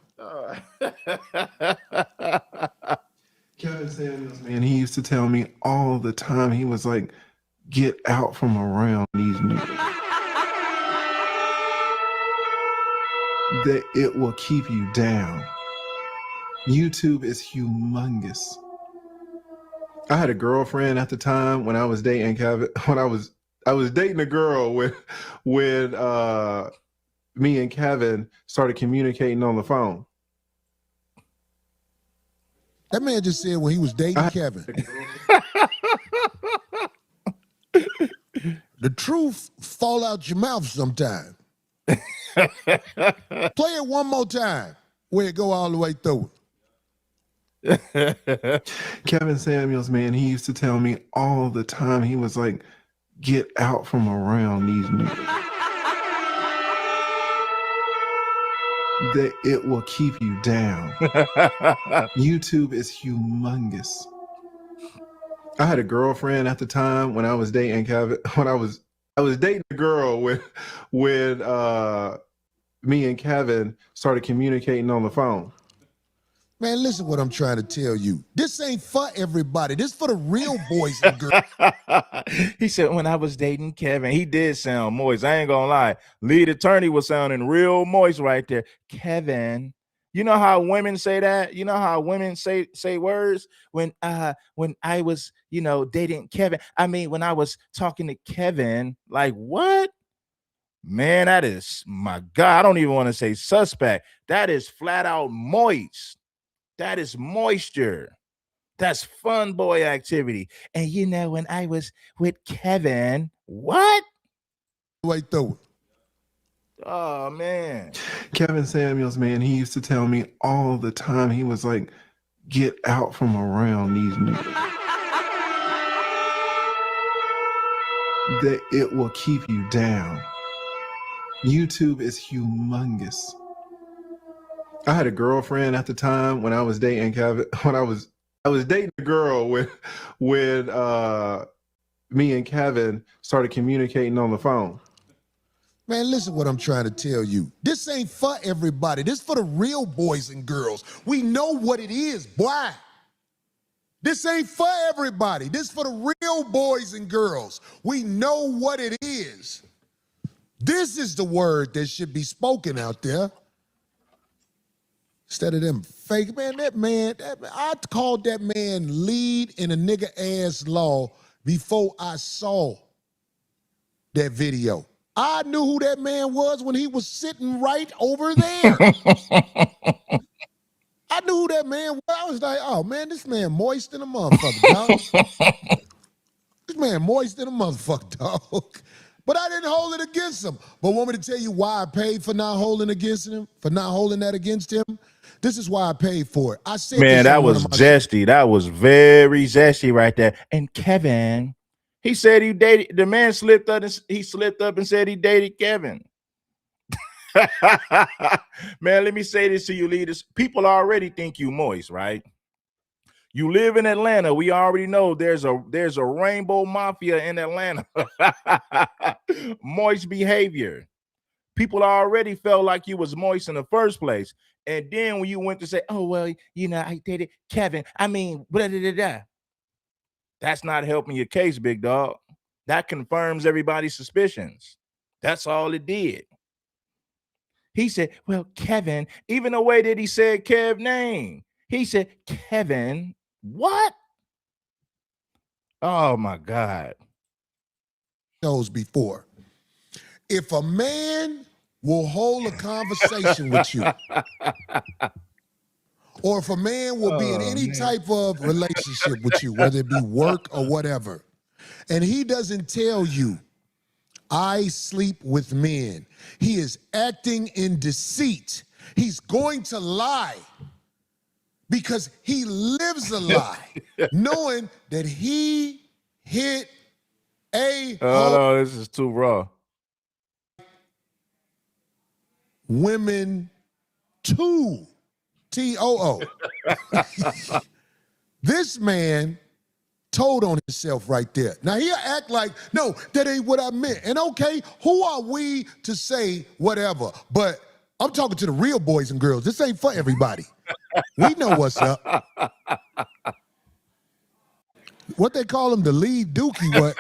Kevin Samuels, man, he used to tell me all the time, he was like, get out from around these niggas. That it will keep you down. YouTube is humongous. I had a girlfriend at the time when I was dating Kevin. When I was dating a girl when me and Kevin started communicating on the phone. That man just said when he was dating Kevin. The truth fall out your mouth sometime. Play it one more time where it go all the way through it. Kevin Samuels, man, he used to tell me all the time, he was like, get out from around these niggas. That it will keep you down. YouTube is humongous. I had a girlfriend at the time when I was dating Kevin. When I was dating a girl when me and Kevin started communicating on the phone. Man, listen what I'm trying to tell you. This ain't for everybody. This for the real boys and girls. He said, when I was dating Kevin, he did sound moist. I ain't gonna lie. Lead attorney was sounding real moist right there. Kevin. You know how women say that? You know how women say words? When I was, dating Kevin. I mean, when I was talking to Kevin, like what? Man, that is, my God, I don't even want to say suspect. That is flat out moist. That is moisture. That's fun boy activity. And when I was with Kevin, what? Wait, through it. Oh, man. Kevin Samuels, man, he used to tell me all the time, he was like, get out from around these niggas. That it will keep you down. YouTube is humongous. I had a girlfriend at the time when I was dating Kevin. When I was dating a girl when me and Kevin started communicating on the phone. Man, listen what I'm trying to tell you. This ain't for everybody. This for the real boys and girls. We know what it is, boy. This ain't for everybody. This for the real boys and girls. We know what it is. This is the word that should be spoken out there. Instead of them fake, I called that man lead in a nigga ass law before I saw that video. I knew who that man was when he was sitting right over there. I knew who that man was. I was like, oh man, this man moist in a motherfucker, dog. This man moist in a motherfucker, dog. But I didn't hold it against him. But want me to tell you why I paid for not holding against him? For not holding that against him? This is why I paid for it. I said, man, that was zesty. That was very zesty right there. And Kevin, he said he dated, the man slipped up and said he dated Kevin. Man, let me say this to you, leaders. People already think you moist, right? You live in Atlanta. We already know there's a rainbow mafia in Atlanta. Moist behavior. People already felt like you was moist in the first place. And then when you went to say, oh, well, you know, I dated Kevin. I mean, blah, blah, blah, blah. That's not helping your case, big dog. That confirms everybody's suspicions. That's all it did. He said, well, Kevin, even the way that he said Kev's name, he said, Kevin, what? Oh, my God. Shows before. If a man will hold a conversation with you, or if a man will be in any type of relationship with you, whether it be work or whatever, and he doesn't tell you, I sleep with men, he is acting in deceit. He's going to lie because he lives a lie, knowing that he hit a no, this is too raw. Women too. T-O-O. This man told on himself right there. Now he'll act like, no, that ain't what I meant. And okay, who are we to say whatever? But I'm talking to the real boys and girls. This ain't for everybody. We know what's up. What they call him, the lead dookie, what?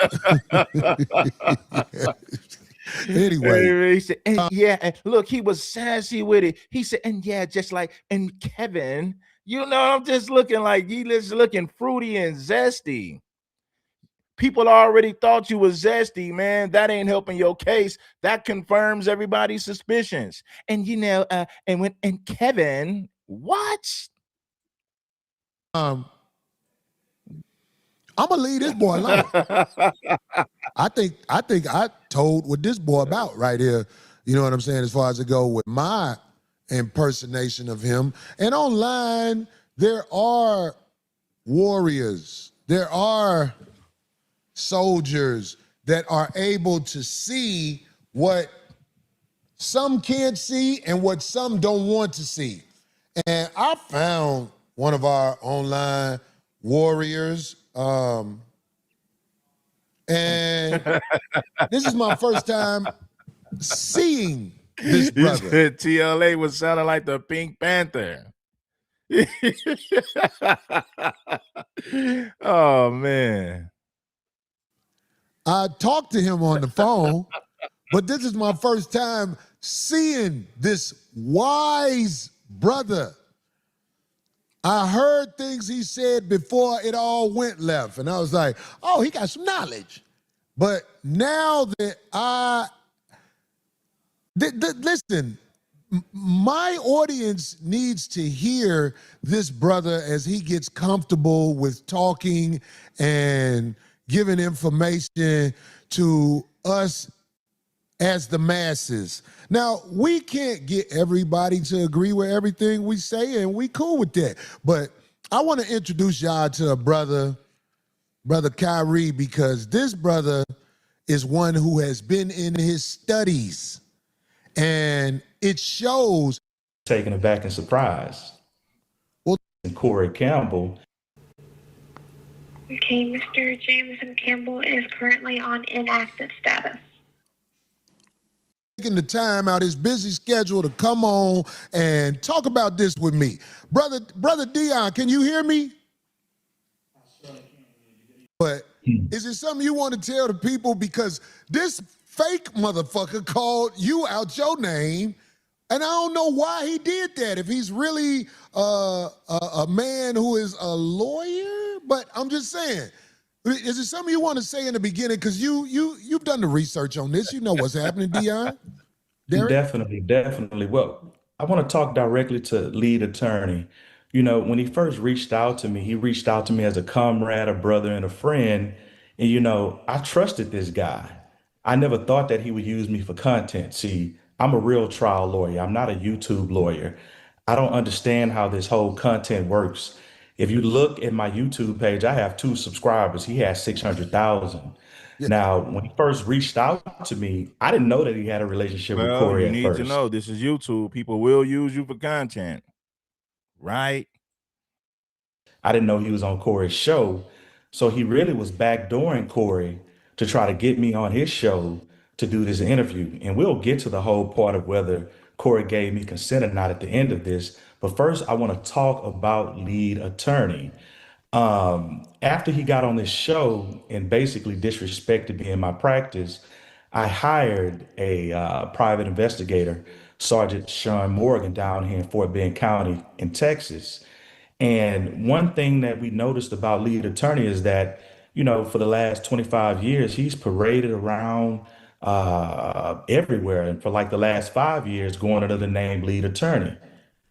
Anyway. He said, and yeah, and look, he was sassy with it. He said, and yeah, just like, and Kevin, you know, I'm just looking like he just looking fruity and zesty. People already thought you was zesty, man. That ain't helping your case. That confirms everybody's suspicions. And you know, and Kevin, what? I'm gonna leave this boy alone. I think I told what this boy about right here. You know what I'm saying? As far as it go with my impersonation of him. And online, there are warriors. There are soldiers that are able to see what some can't see and what some don't want to see. And I found one of our online warriors. And this is my first time seeing this brother. TLA was sounding like the Pink Panther. Oh, man. I talked to him on the phone, but this is my first time seeing this wise brother. I heard things he said before it all went left, and I was like, oh, he got some knowledge. But now that listen, my audience needs to hear this brother as he gets comfortable with talking and giving information to us as the masses. Now, we can't get everybody to agree with everything we say, and we cool with that. But I want to introduce y'all to a brother Kyrie, because this brother is one who has been in his studies, and it shows. Taken aback and surprised. Well, and Corey Campbell. Okay, Mr. Jameson Campbell is currently on inactive status. taking the time out his busy schedule to come on and talk about this with me. Brother Dion, can you hear me? But is it something you want to tell the people? Because this fake motherfucker called you out your name, and I don't know why he did that. If he's really a man who is a lawyer, but I'm just saying, is it something you want to say in the beginning? Because you've done the research on this. You know what's happening, Dion. Derek? Definitely. Well, I want to talk directly to lead attorney. You know, when he first reached out to me, he reached out to me as a comrade, a brother, and a friend. And, you know, I trusted this guy. I never thought that he would use me for content. See, I'm a real trial lawyer. I'm not a YouTube lawyer. I don't understand how this whole content works. If you look at my YouTube page, I have 2 subscribers. He has 600,000. Now, when he first reached out to me, I didn't know that he had a relationship with Well, Corey you at need to first. know this is YouTube. People will use you for content, right? I didn't know he was on Corey's show. So he really was backdooring Corey to try to get me on his show to do this interview. And we'll get to the whole part of whether Corey gave me consent or not at the end of this. But first, I want to talk about lead attorney. After he got on this show and basically disrespected me in my practice, I hired a private investigator, Sergeant Sean Morgan, down here in Fort Bend County in Texas. And one thing that we noticed about lead attorney is that, you know, for the last 25 years, he's paraded around everywhere. And for like the last 5 years, going under the name lead attorney.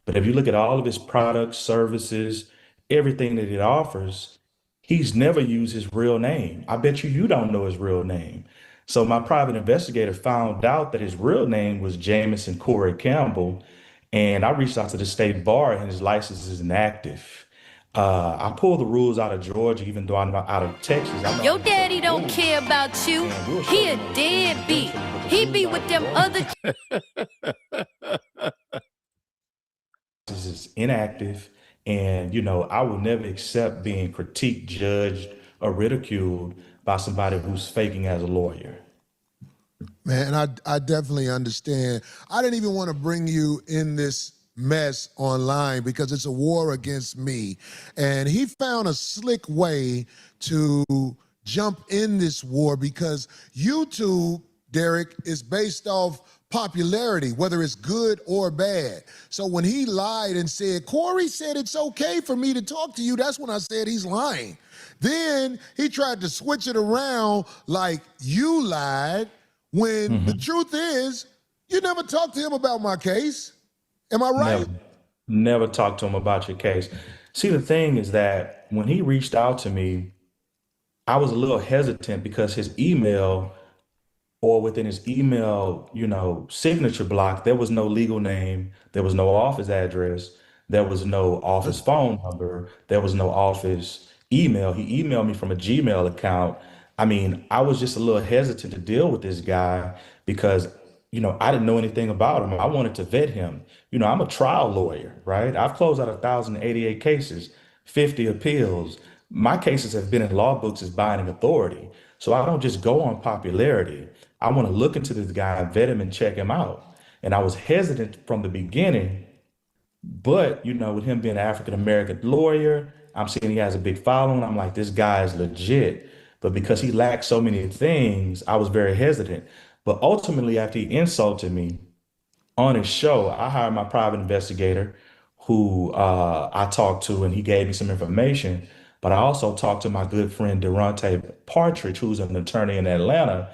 But if you look at all of his products, services, everything that it offers, he's never used his real name. I bet you don't know his real name. So my private investigator found out that his real name was Jamison Corey Campbell, and I reached out to the state bar, and his license is inactive. I pulled the rules out of Georgia, even though I'm out of Texas. Your daddy don't care about you. He a deadbeat. He be with them other. This is inactive, and you know I will never accept being critiqued, judged, or ridiculed by somebody who's faking as a lawyer. Man, I definitely understand. I didn't even want to bring you in this mess online because it's a war against me. And he found a slick way to jump in this war because YouTube, Derek, is based off popularity, whether it's good or bad. So when he lied and said, Corey said it's okay for me to talk to you, that's when I said he's lying. Then he tried to switch it around like you lied, when the truth is, you never talked to him about my case. Am I right? Never talked to him about your case. See, the thing is that when he reached out to me, I was a little hesitant because his email, or within his email, you know, signature block, there was no legal name, there was no office address, there was no office phone number, there was no office email. He emailed me from a Gmail account. I mean, I was just a little hesitant to deal with this guy because, you know, I didn't know anything about him. I wanted to vet him. You know, I'm a trial lawyer, right? I've closed out 1,088 cases, 50 appeals. My cases have been in law books as binding authority. So I don't just go on popularity. I want to look into this guy, vet him, and check him out. And I was hesitant from the beginning, but, you know, with him being an African-American lawyer, I'm seeing he has a big following. I'm like, this guy is legit. But because he lacked so many things, I was very hesitant. But ultimately, after he insulted me on his show, I hired my private investigator who I talked to, and he gave me some information. But I also talked to my good friend, Durante Partridge, who's an attorney in Atlanta,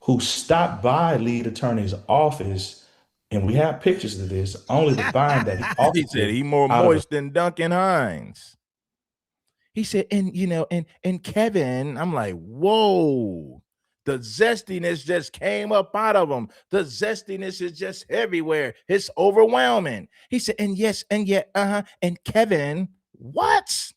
who stopped by lead attorney's office. And we have pictures of this, only to find that he said he more moist than Duncan Hines. He said, and you know, and Kevin, I'm like, whoa, the zestiness just came up out of him. The zestiness is just everywhere. It's overwhelming. He said, and yes, and yeah, and Kevin, what?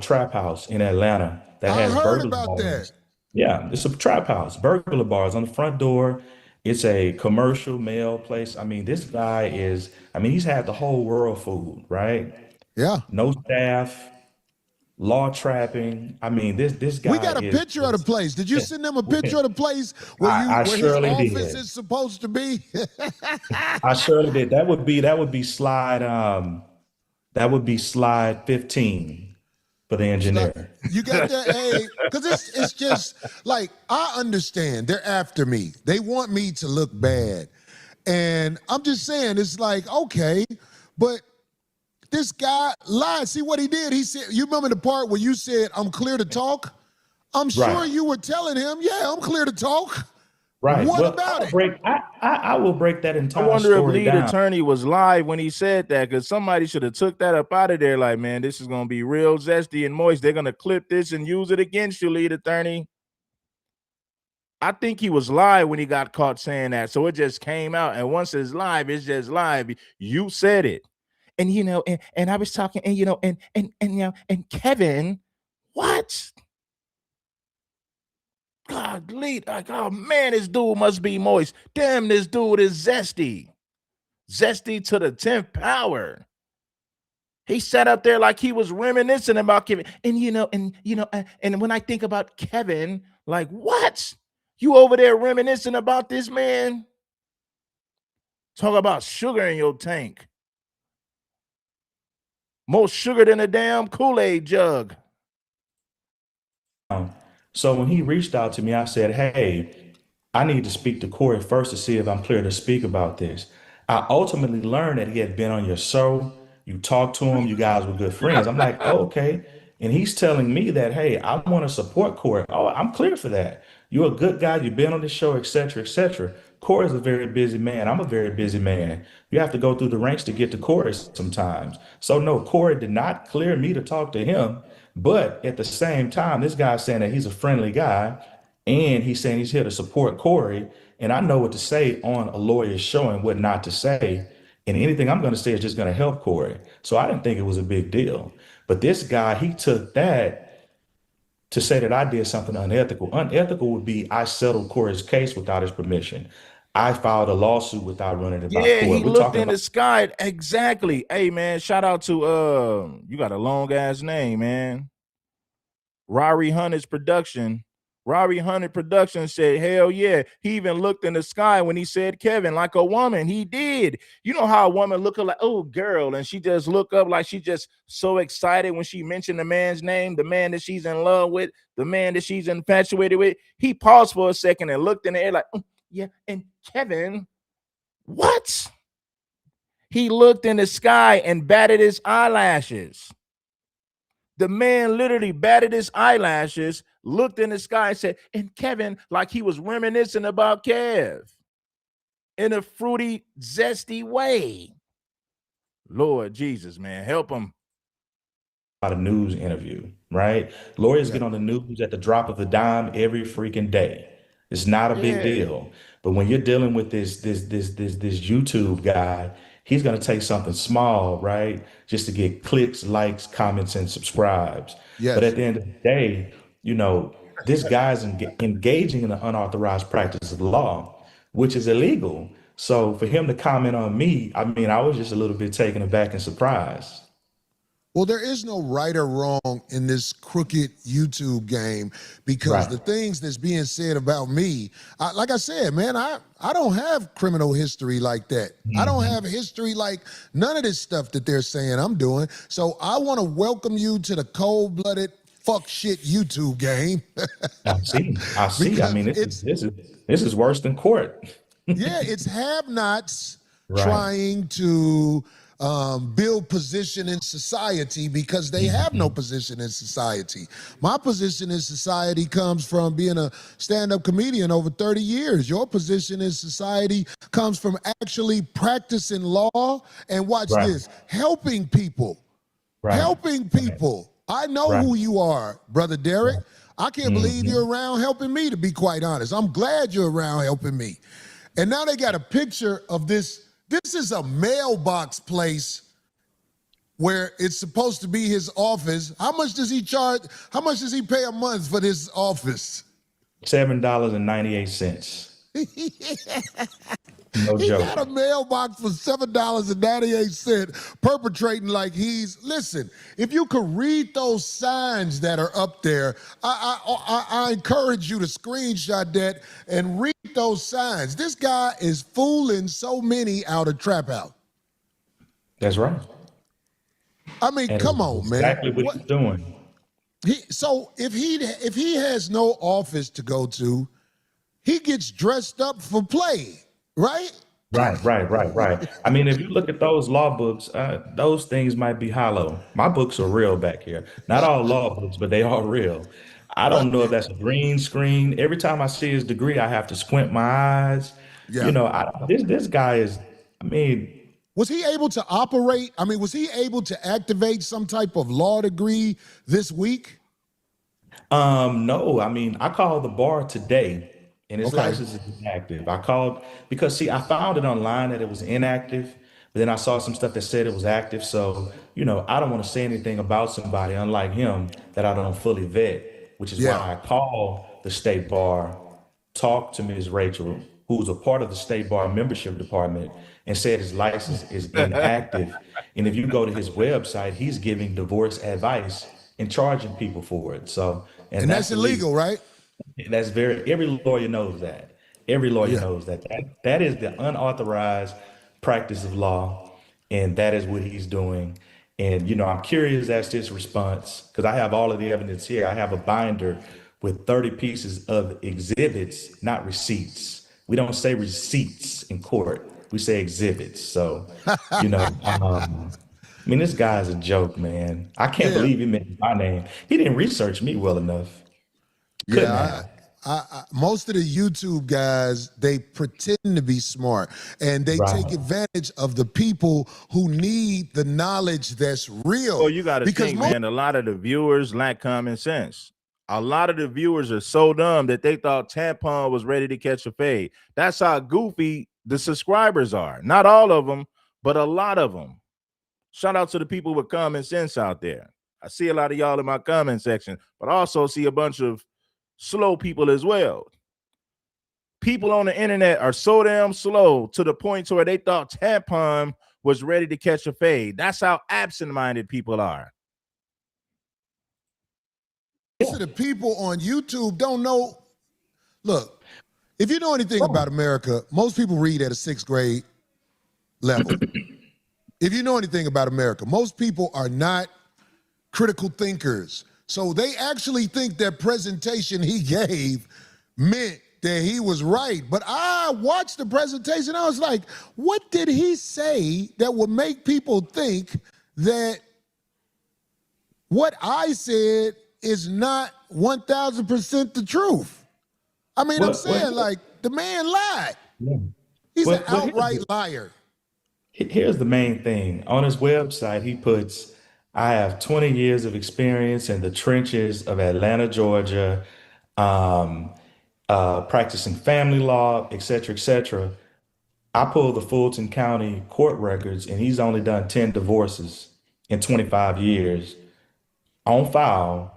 Trap house in Atlanta that has burglar bars. Yeah, it's a trap house, burglar bars on the front door. It's a commercial mail place. I mean, this guy is, I mean, he's had the whole world fooled, right? Yeah. No staff, law trapping. I mean, this guy We got a is. picture of the place. Did you send them a picture of the place I where his surely office did. is supposed to be? I surely did. That would be slide. That would be slide 15 for the engineer. You got that? Hey, because it's just like, I understand they're after me. They want me to look bad. And I'm just saying, it's like, okay, but this guy lied. See what he did? He said, you remember the part where you said, I'm clear to talk? I'm sure Right. you were telling him, yeah, I'm clear to talk. Right. What Well, about it? I will break that I entire wonder if story lead down. attorney was live when he said that, because somebody should have took that up out of there. Like, man, this is gonna be real zesty and moist. They're gonna clip this and use it against you, lead attorney. I think he was live when he got caught saying that, so it just came out. And once it's live, it's just live. You said it, and you know, and I was talking, and you know, and you know, and Kevin, what? God, lead, like, oh man, this dude must be moist. Damn, this dude is zesty. Zesty to the 10th power. He sat up there like he was reminiscing about Kevin. And and when I think about Kevin, like, what? You over there reminiscing about this man? Talk about sugar in your tank. More sugar than a damn Kool-Aid jug. So when he reached out to me, I said, hey, I need to speak to Corey first to see if I'm clear to speak about this. I ultimately learned that he had been on your show. You talked to him. You guys were good friends. I'm like, oh, okay. And he's telling me that, hey, I want to support Corey. Oh, I'm clear for that. You're a good guy. You've been on the show, et cetera, et cetera. Corey's a very busy man. I'm a very busy man. You have to go through the ranks to get to Corey sometimes. So no, Corey did not clear me to talk to him. But at the same time, this guy's saying that he's a friendly guy and he's saying he's here to support Corey. And I know what to say on a lawyer's show and what not to say. And anything I'm going to say is just going to help Corey. So I didn't think it was a big deal. But this guy, he took that to say that I did something unethical. Unethical would be I settled Corey's case without his permission. I filed a lawsuit without running it by Yeah, court. he We're looked talking in about the sky. Exactly. Hey, man, shout out to you got a long ass name, man. Rari Hunter's production. Rari Hunter production said, hell yeah. He even looked in the sky when he said Kevin, like a woman. He did. You know how a woman look like, oh, girl, and she just look up like she just so excited when she mentioned the man's name, the man that she's in love with, the man that she's infatuated with. He paused for a second and looked in the air like, yeah, and Kevin, what? He looked in the sky and batted his eyelashes. The man literally batted his eyelashes, looked in the sky and said, and Kevin, like he was reminiscing about Kev in a fruity, zesty way. Lord Jesus, man, help him. A news interview, right? Lawyers get on the news at the drop of a dime every freaking day. It's not a big deal. But when you're dealing with this YouTube guy, he's gonna take something small, right? Just to get clicks, likes, comments, and subscribes. Yes. But at the end of the day, this guy's engaging in an unauthorized practice of law, which is illegal. So for him to comment on me, I mean, I was just a little bit taken aback and surprised. Well, there is no right or wrong in this crooked YouTube game because the things that's being said about me, like I said, man, I don't have criminal history like that. I don't have history like none of this stuff that they're saying I'm doing. So I want to welcome you to the cold-blooded fuck shit YouTube game. I see. I mean, this is worse than court. Yeah, it's have-nots trying to build position in society because they have no position in society. My position in society comes from being a stand-up comedian over 30 years. Your position in society comes from actually practicing law and watch this, helping people. Helping people. I know who you are, Brother Derek. I can't believe you're around helping me, to be quite honest. I'm glad you're around helping me. And now they got a picture of this. This is a mailbox place where it's supposed to be his office. How much does he charge? How much does he pay a month for this office? $7.98. No He joke. got a mailbox for $7.98, perpetrating like he's. Listen, if you could read those signs that are up there, I encourage you to screenshot that and read those signs. This guy is fooling so many out of Trap House. That's right. I mean, And come it's on, man. exactly what he's doing. So if he has no office to go to, he gets dressed up for play, right? Right. I mean, if you look at those law books, those things might be hollow. My books are real back here. Not all law books, but they are real. I don't know if that's a green screen. Every time I see his degree, I have to squint my eyes. Yeah. You know, this guy is, I mean, Was he able to operate? I mean, was he able to activate some type of law degree this week? No, I mean, I called the bar today and his Okay. license is inactive. I called because see, I found it online that it was inactive, but then I saw some stuff that said it was active. So, you know, I don't want to say anything about somebody, unlike him, that I don't fully vet, which is Yeah. why I called the state bar, talked to Ms. Rachel, who's a part of the state bar membership department, and said his license is inactive. And if you go to his website, he's giving divorce advice and charging people for it. So, And that's illegal, right? That's every lawyer knows that. Every lawyer knows that. That is the unauthorized practice of law, and that is what he's doing. And, you know, I'm curious as to his response because I have all of the evidence here. I have a binder with 30 pieces of exhibits, not receipts. We don't say receipts in court. We say exhibits. So, you know, I mean, this guy's a joke, man. I can't believe he mentioned my name. He didn't research me well enough. Couldn't have. Most of the YouTube guys, they pretend to be smart and they take advantage of the people who need the knowledge that's real. Well, you got to think, man, a lot of the viewers lack common sense. A lot of the viewers are so dumb that they thought tampon was ready to catch a fade. That's how goofy the subscribers are. Not all of them, but a lot of them. Shout out to the people with common sense out there. I see a lot of y'all in my comment section, but I also see a bunch of slow people as well. People on the internet are so damn slow to the point to where they thought tampon was ready to catch a fade. That's how absent-minded people are. Most of the people on YouTube don't know. Look, if you know anything about America, most people read at a 6th grade level. If you know anything about America, most people are not critical thinkers. So they actually think that presentation he gave meant that he was right. But I watched the presentation. I was like, what did he say that would make people think that what I said is not 1,000% the truth? I mean, I'm saying, like, the man lied. He's an outright liar. Here's the main thing. On his website, he puts, I have 20 years of experience in the trenches of Atlanta, Georgia, practicing family law, et cetera, et cetera. I pulled the Fulton County court records, and he's only done 10 divorces in 25 years. On file,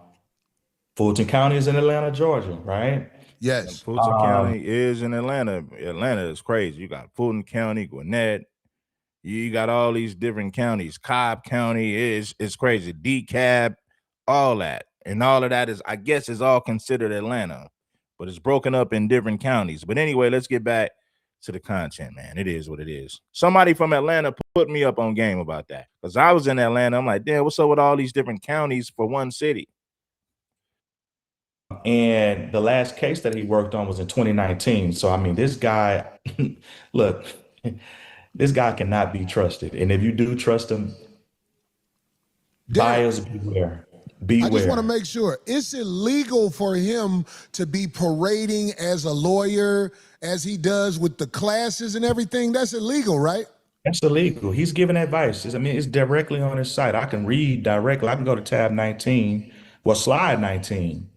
Fulton County is in Atlanta, Georgia, right? Yes. Fulton County is in Atlanta. Atlanta is crazy. You got Fulton County, Gwinnett. You got all these different counties. Cobb County is crazy. DeKalb, all that. And all of that is, I guess, is all considered Atlanta, but it's broken up in different counties. But anyway, let's get back to the content, man. It is what it is. Somebody from Atlanta put me up on game about that because I was in Atlanta. I'm like, damn, what's up with all these different counties for one city? And the last case that he worked on was in 2019. So, I mean, this guy, look, this guy cannot be trusted. And if you do trust him, buyers beware. Beware. I just want to make sure it's illegal for him to be parading as a lawyer as he does with the classes and everything. That's illegal, right? That's illegal. He's giving advice. I mean, it's directly on his site. I can read directly. I can go to tab 19, well, slide 19.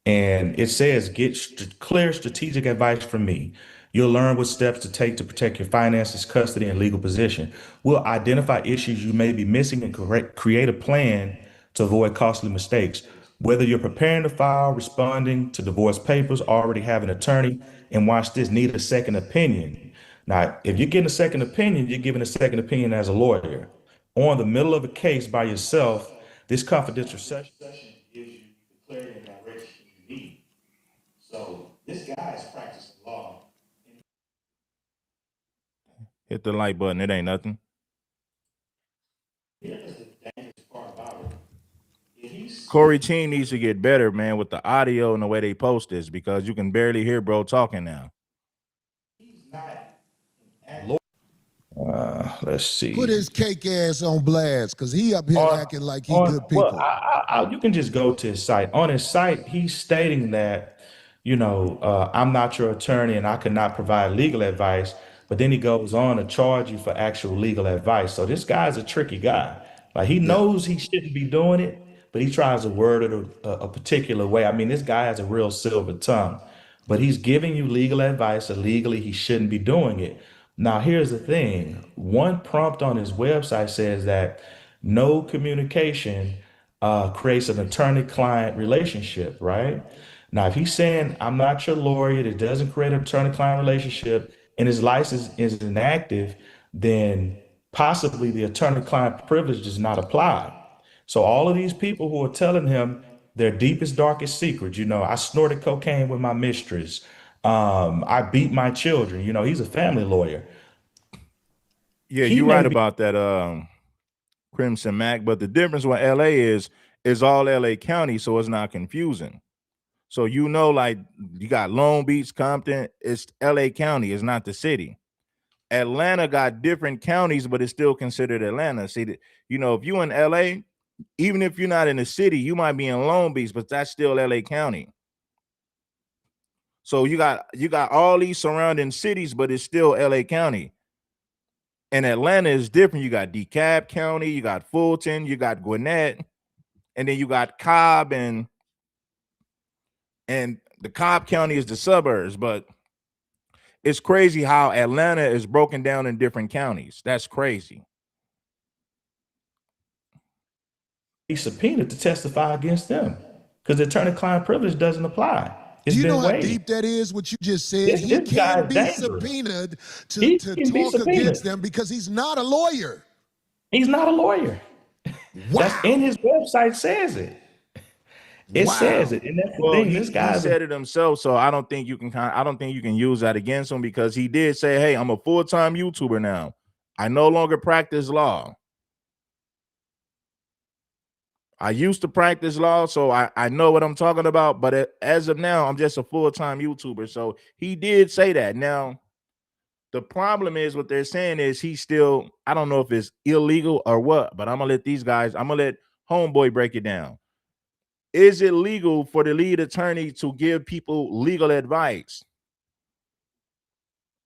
And it says, get clear strategic advice from me. You'll learn what steps to take to protect your finances, custody, and legal position. We'll identify issues you may be missing and create a plan to avoid costly mistakes. Whether you're preparing to file, responding to divorce papers, already have an attorney, and watch this, need a second opinion. Now, if you're getting a second opinion, you're giving a second opinion as a lawyer. On the middle of a case by yourself, this confidential session gives you the clarity and direction you need. So this guy is practicing law. Hit the like button. It ain't nothing. Here's the dangerous part about it. Corey Team needs to get better, man, with the audio and the way they post this, because you can barely hear bro talking now. Let's see. Put his cake ass on blast, because he up here acting like he good people. Well, you can just go to his site. On his site, he's stating that, I'm not your attorney and I cannot provide legal advice. But then he goes on to charge you for actual legal advice. So this guy's a tricky guy. Like, he knows he shouldn't be doing it, but he tries to word it a particular way. I mean, this guy has a real silver tongue, but he's giving you legal advice that legally he shouldn't be doing it. Now, here's the thing. One prompt on his website says that no communication creates an attorney-client relationship, right? Now, if he's saying, I'm not your lawyer, it doesn't create an attorney-client relationship, and his license is inactive, then possibly the attorney-client privilege does not apply. So all of these people who are telling him their deepest, darkest secrets, I snorted cocaine with my mistress, I beat my children, he's a family lawyer. Yeah, you're right about that, Crimson Mac, but the difference with LA is all LA County, so it's not confusing. So like you got Long Beach, Compton, it's LA County, it's not the city. Atlanta got different counties, but it's still considered Atlanta. See, if you in LA, even if you're not in the city, you might be in Long Beach, but that's still LA County. So you got all these surrounding cities, but it's still LA County. And Atlanta is different. You got DeKalb County, you got Fulton, you got Gwinnett, and then you got Cobb, and the Cobb County is the suburbs. But it's crazy how Atlanta is broken down in different counties. That's crazy. He's subpoenaed to testify against them because the attorney-client privilege doesn't apply. Do you know how deep that is, what you just said? He can't be subpoenaed to talk against them because he's not a lawyer. He's not a lawyer. Wow. That's in his website says it. It says it. And that's the thing. This guy said it himself, so I don't think you can use that against him, because he did say, hey, I'm a full-time YouTuber now. I no longer practice law. I used to practice law, so I know what I'm talking about, but as of now, I'm just a full-time YouTuber. So he did say that. Now, the problem is what they're saying is he's still, I don't know if it's illegal or what, but I'm going to let Homeboy break it down. Is it legal for the lead attorney to give people legal advice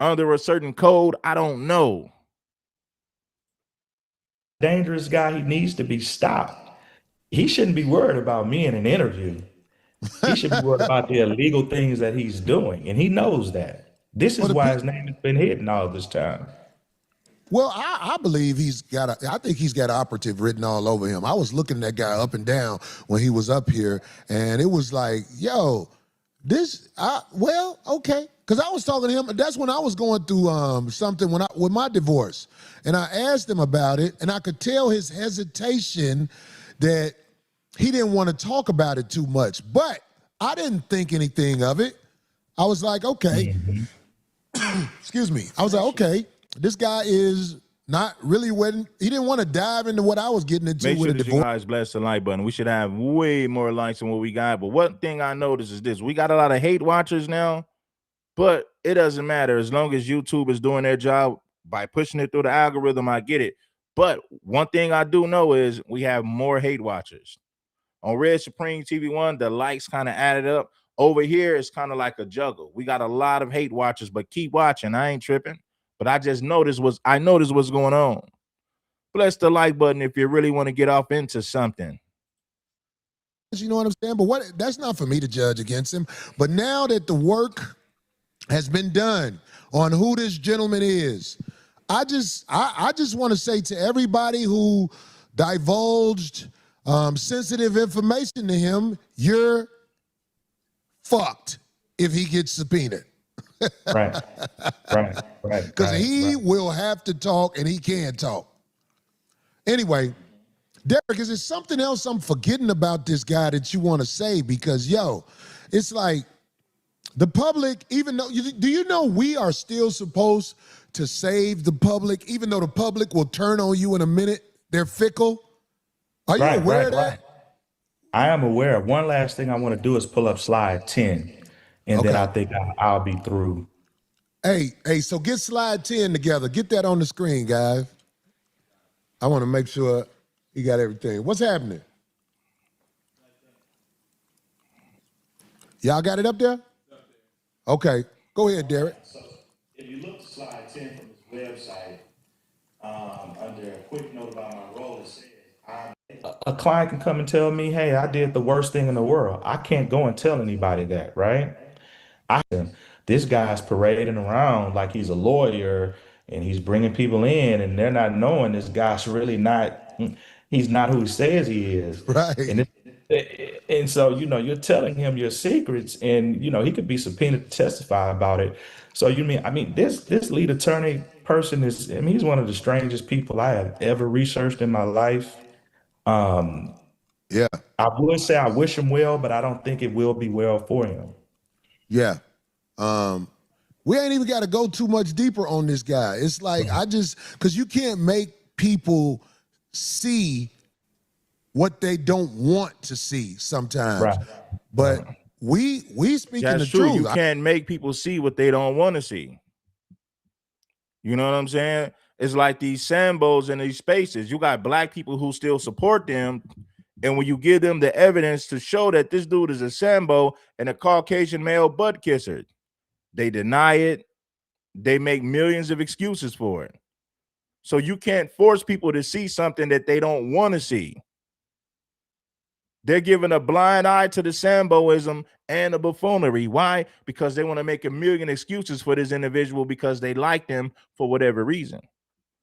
under a certain code? I don't know. Dangerous guy, he needs to be stopped. He shouldn't be worried about me in an interview. He should be worried about the illegal things that he's doing, and he knows that. This is why his name has been hidden all this time. Well, I believe I think he's got operative written all over him. I was looking at that guy up and down when he was up here, and it was like, yo, okay. Because I was talking to him, that's when I was going through something with my divorce. And I asked him about it, and I could tell his hesitation that he didn't want to talk about it too much. But I didn't think anything of it. I was like, okay. Excuse me. I was like, okay, this guy is not really he didn't want to dive into what I was getting into. Make with sure a that divorce. you guys bless the like button. We should have way more likes than what we got. But one thing I noticed is this: we got a lot of hate watchers now, but it doesn't matter as long as YouTube is doing their job by pushing it through the algorithm. I get it. But one thing I do know is we have more hate watchers. On Red Supreme TV1, the likes kind of added up. Over here, it's kind of like a juggle. We got a lot of hate watchers, but keep watching. I ain't tripping. But I just noticed what's going on. Bless the like button if you really want to get off into something. You know what I'm saying? But that's not for me to judge against him. But now that the work has been done on who this gentleman is, I just want to say to everybody who divulged sensitive information to him, you're fucked if he gets subpoenaed. Right. Right. Because he will have to talk and he can talk. Anyway, Derek, is there something else I'm forgetting about this guy that you want to say? Because, yo, it's like the public, even though, do you know we are still supposed to save the public, even though the public will turn on you in a minute? They're fickle. Are you aware of that? I am aware. One last thing I want to do is pull up slide 10, and then I think I'll be through. Hey, so get slide 10 together. Get that on the screen, guys. I want to make sure you got everything. What's happening? Y'all got it up there? Okay. Go ahead, Derek. So if you look at slide 10 from his website, under a quick note about my role, it says, a client can come and tell me, hey, I did the worst thing in the world. I can't go and tell anybody that, right? This guy's parading around like he's a lawyer and he's bringing people in and they're not knowing this guy's really not, he's not who he says he is. Right. And so, you're telling him your secrets and, he could be subpoenaed to testify about it. So this lead attorney person he's one of the strangest people I have ever researched in my life. Yeah. I would say I wish him well, but I don't think it will be well for him. Yeah. We ain't even got to go too much deeper on this guy. It's like, because you can't make people see what they don't want to see sometimes. Right. But we speaking That's the true. truth. You can't make people see what they don't want to see. You know what I'm saying? It's like these Sambos in these spaces. You got black people who still support them. And when you give them the evidence to show that this dude is a Sambo and a Caucasian male butt kisser, they deny it. They make millions of excuses for it. So you can't force people to see something that they don't want to see. They're giving a blind eye to the Samboism and the buffoonery. Why? Because they want to make a million excuses for this individual because they like them for whatever reason.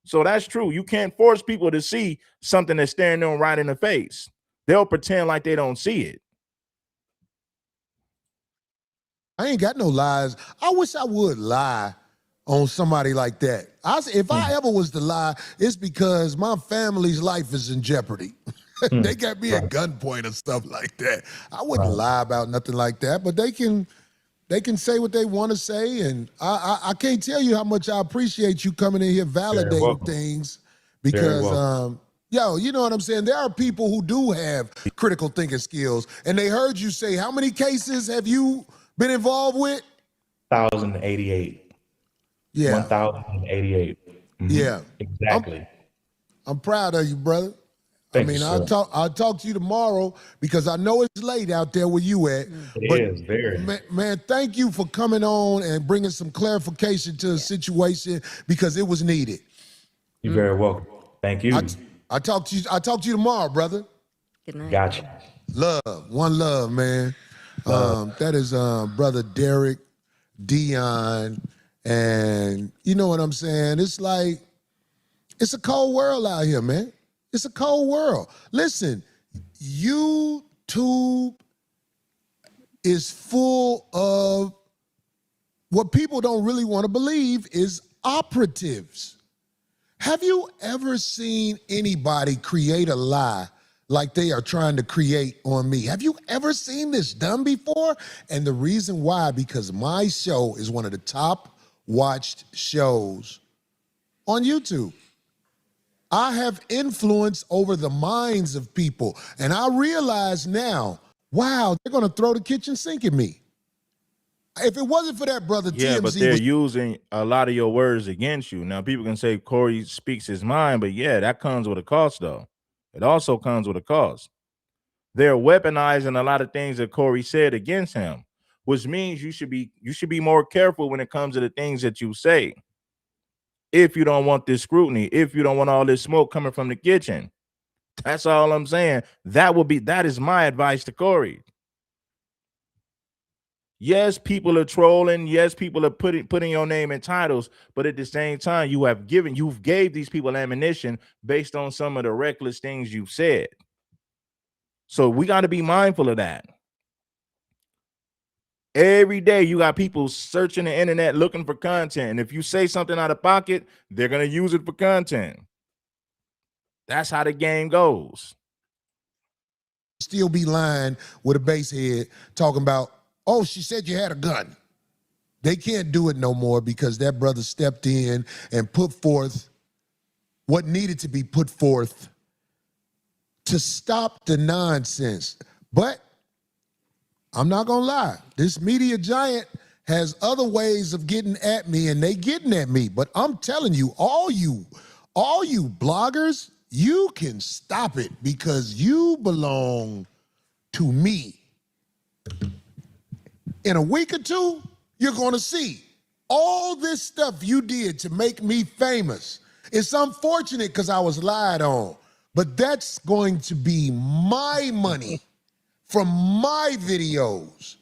So that's true. You can't force people to see something that's staring them right in the face. They'll pretend like they don't see it. I ain't got no lies. I wish I would lie on somebody like that. If I ever was to lie, it's because my family's life is in jeopardy. They got me at gunpoint and stuff like that. I wouldn't lie about nothing like that, but they can say what they want to say, and I can't tell you how much I appreciate you coming in here validating things because yo, you know what I'm saying? There are people who do have critical thinking skills, and they heard you say, how many cases have you been involved with? 1,088. Yeah. 1,088. Yeah. Exactly. I'm proud of you, brother. Thank you, I'll talk to you tomorrow because I know it's late out there where you at. It is very. Man, thank you for coming on and bringing some clarification to the situation because it was needed. You're very welcome. Thank you. I'll talk to you tomorrow, brother. Good night. Gotcha. Love, one love, man. That is brother Derek Dion, and you know what I'm saying? It's like it's a cold world out here, man. It's a cold world. Listen, YouTube is full of what people don't really want to believe is operatives. Have you ever seen anybody create a lie like they are trying to create on me? Have you ever seen this done before? And the reason why, because my show is one of the top watched shows on YouTube. I have influence over the minds of people. And I realize now, wow, they're going to throw the kitchen sink at me. If it wasn't for that, brother TMZ. But they're using a lot of your words against you. Now, people can say Corey speaks his mind, but yeah, that comes with a cost, though. It also comes with a cost. They're weaponizing a lot of things that Corey said against him, which means you should be more careful when it comes to the things that you say. If you don't want this scrutiny, if you don't want all this smoke coming from the kitchen, that's all I'm saying. That is my advice to Corey. Yes, people are trolling. Yes, people are putting your name in titles, but at the same time, you've gave these people ammunition based on some of the reckless things you've said. So we got to be mindful of that. Every day you got people searching the internet looking for content. And if you say something out of pocket, they're going to use it for content. That's how the game goes. Still be lying with a base head talking about, oh, she said you had a gun. They can't do it no more because that brother stepped in and put forth what needed to be put forth to stop the nonsense. But I'm not gonna lie, this media giant has other ways of getting at me, and they getting at me. But I'm telling you, all you bloggers, you can stop it because you belong to me. In a week or two, you're gonna see all this stuff you did to make me famous. It's unfortunate because I was lied on, but that's going to be my money from my videos.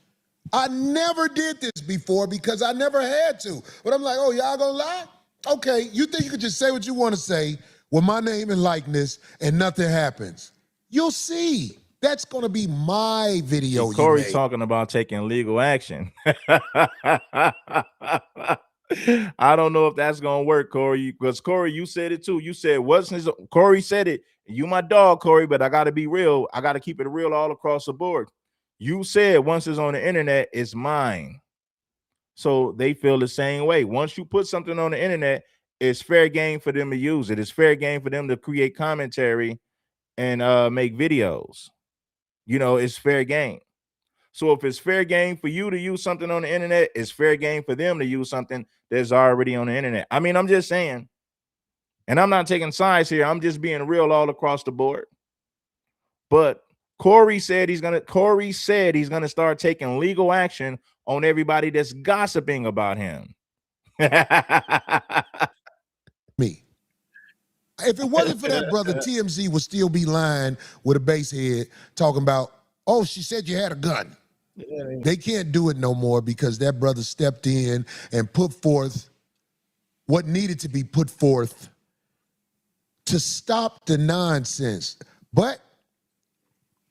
I never did this before because I never had to. But I'm like, oh, y'all gonna lie? Okay, you think you could just say what you want to say with my name and likeness and nothing happens? You'll see. That's gonna be my video. Corey talking about taking legal action. I don't know if that's gonna work, Corey, because Corey, you said it too. You said Corey said it. You my dog, Corey, but I gotta be real. I gotta keep it real all across the board. You said once it's on the internet, it's mine. So they feel the same way. Once you put something on the internet, it's fair game for them to use it. It's fair game for them to create commentary and make videos. You know, it's fair game. So if it's fair game for you to use something on the internet, it's fair game for them to use something that's already on the internet. I mean, I'm just saying, and I'm not taking sides here. I'm just being real all across the board. But Corey said he's gonna start taking legal action on everybody that's gossiping about him. Me. If it wasn't for that brother, TMZ would still be lying with a base head talking about, oh, she said you had a gun. They can't do it no more because that brother stepped in and put forth what needed to be put forth to stop the nonsense. But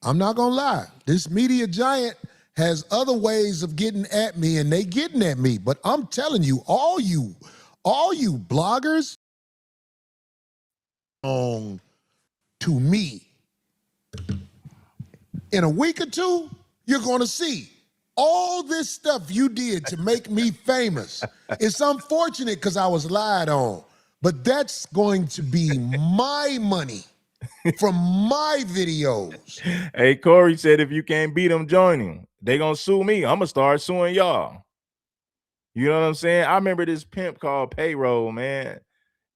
I'm not gonna lie, this media giant has other ways of getting at me, and they getting at me. But I'm telling you, all you bloggers belong to me. In a week or two, you're gonna see all this stuff you did to make me famous. It's unfortunate because I was lied on, but that's going to be my money from my videos. Hey, Corey said if you can't beat them, join him. They gonna sue me. I'm gonna start suing y'all. You know what I'm saying? I remember this pimp called Payroll, man.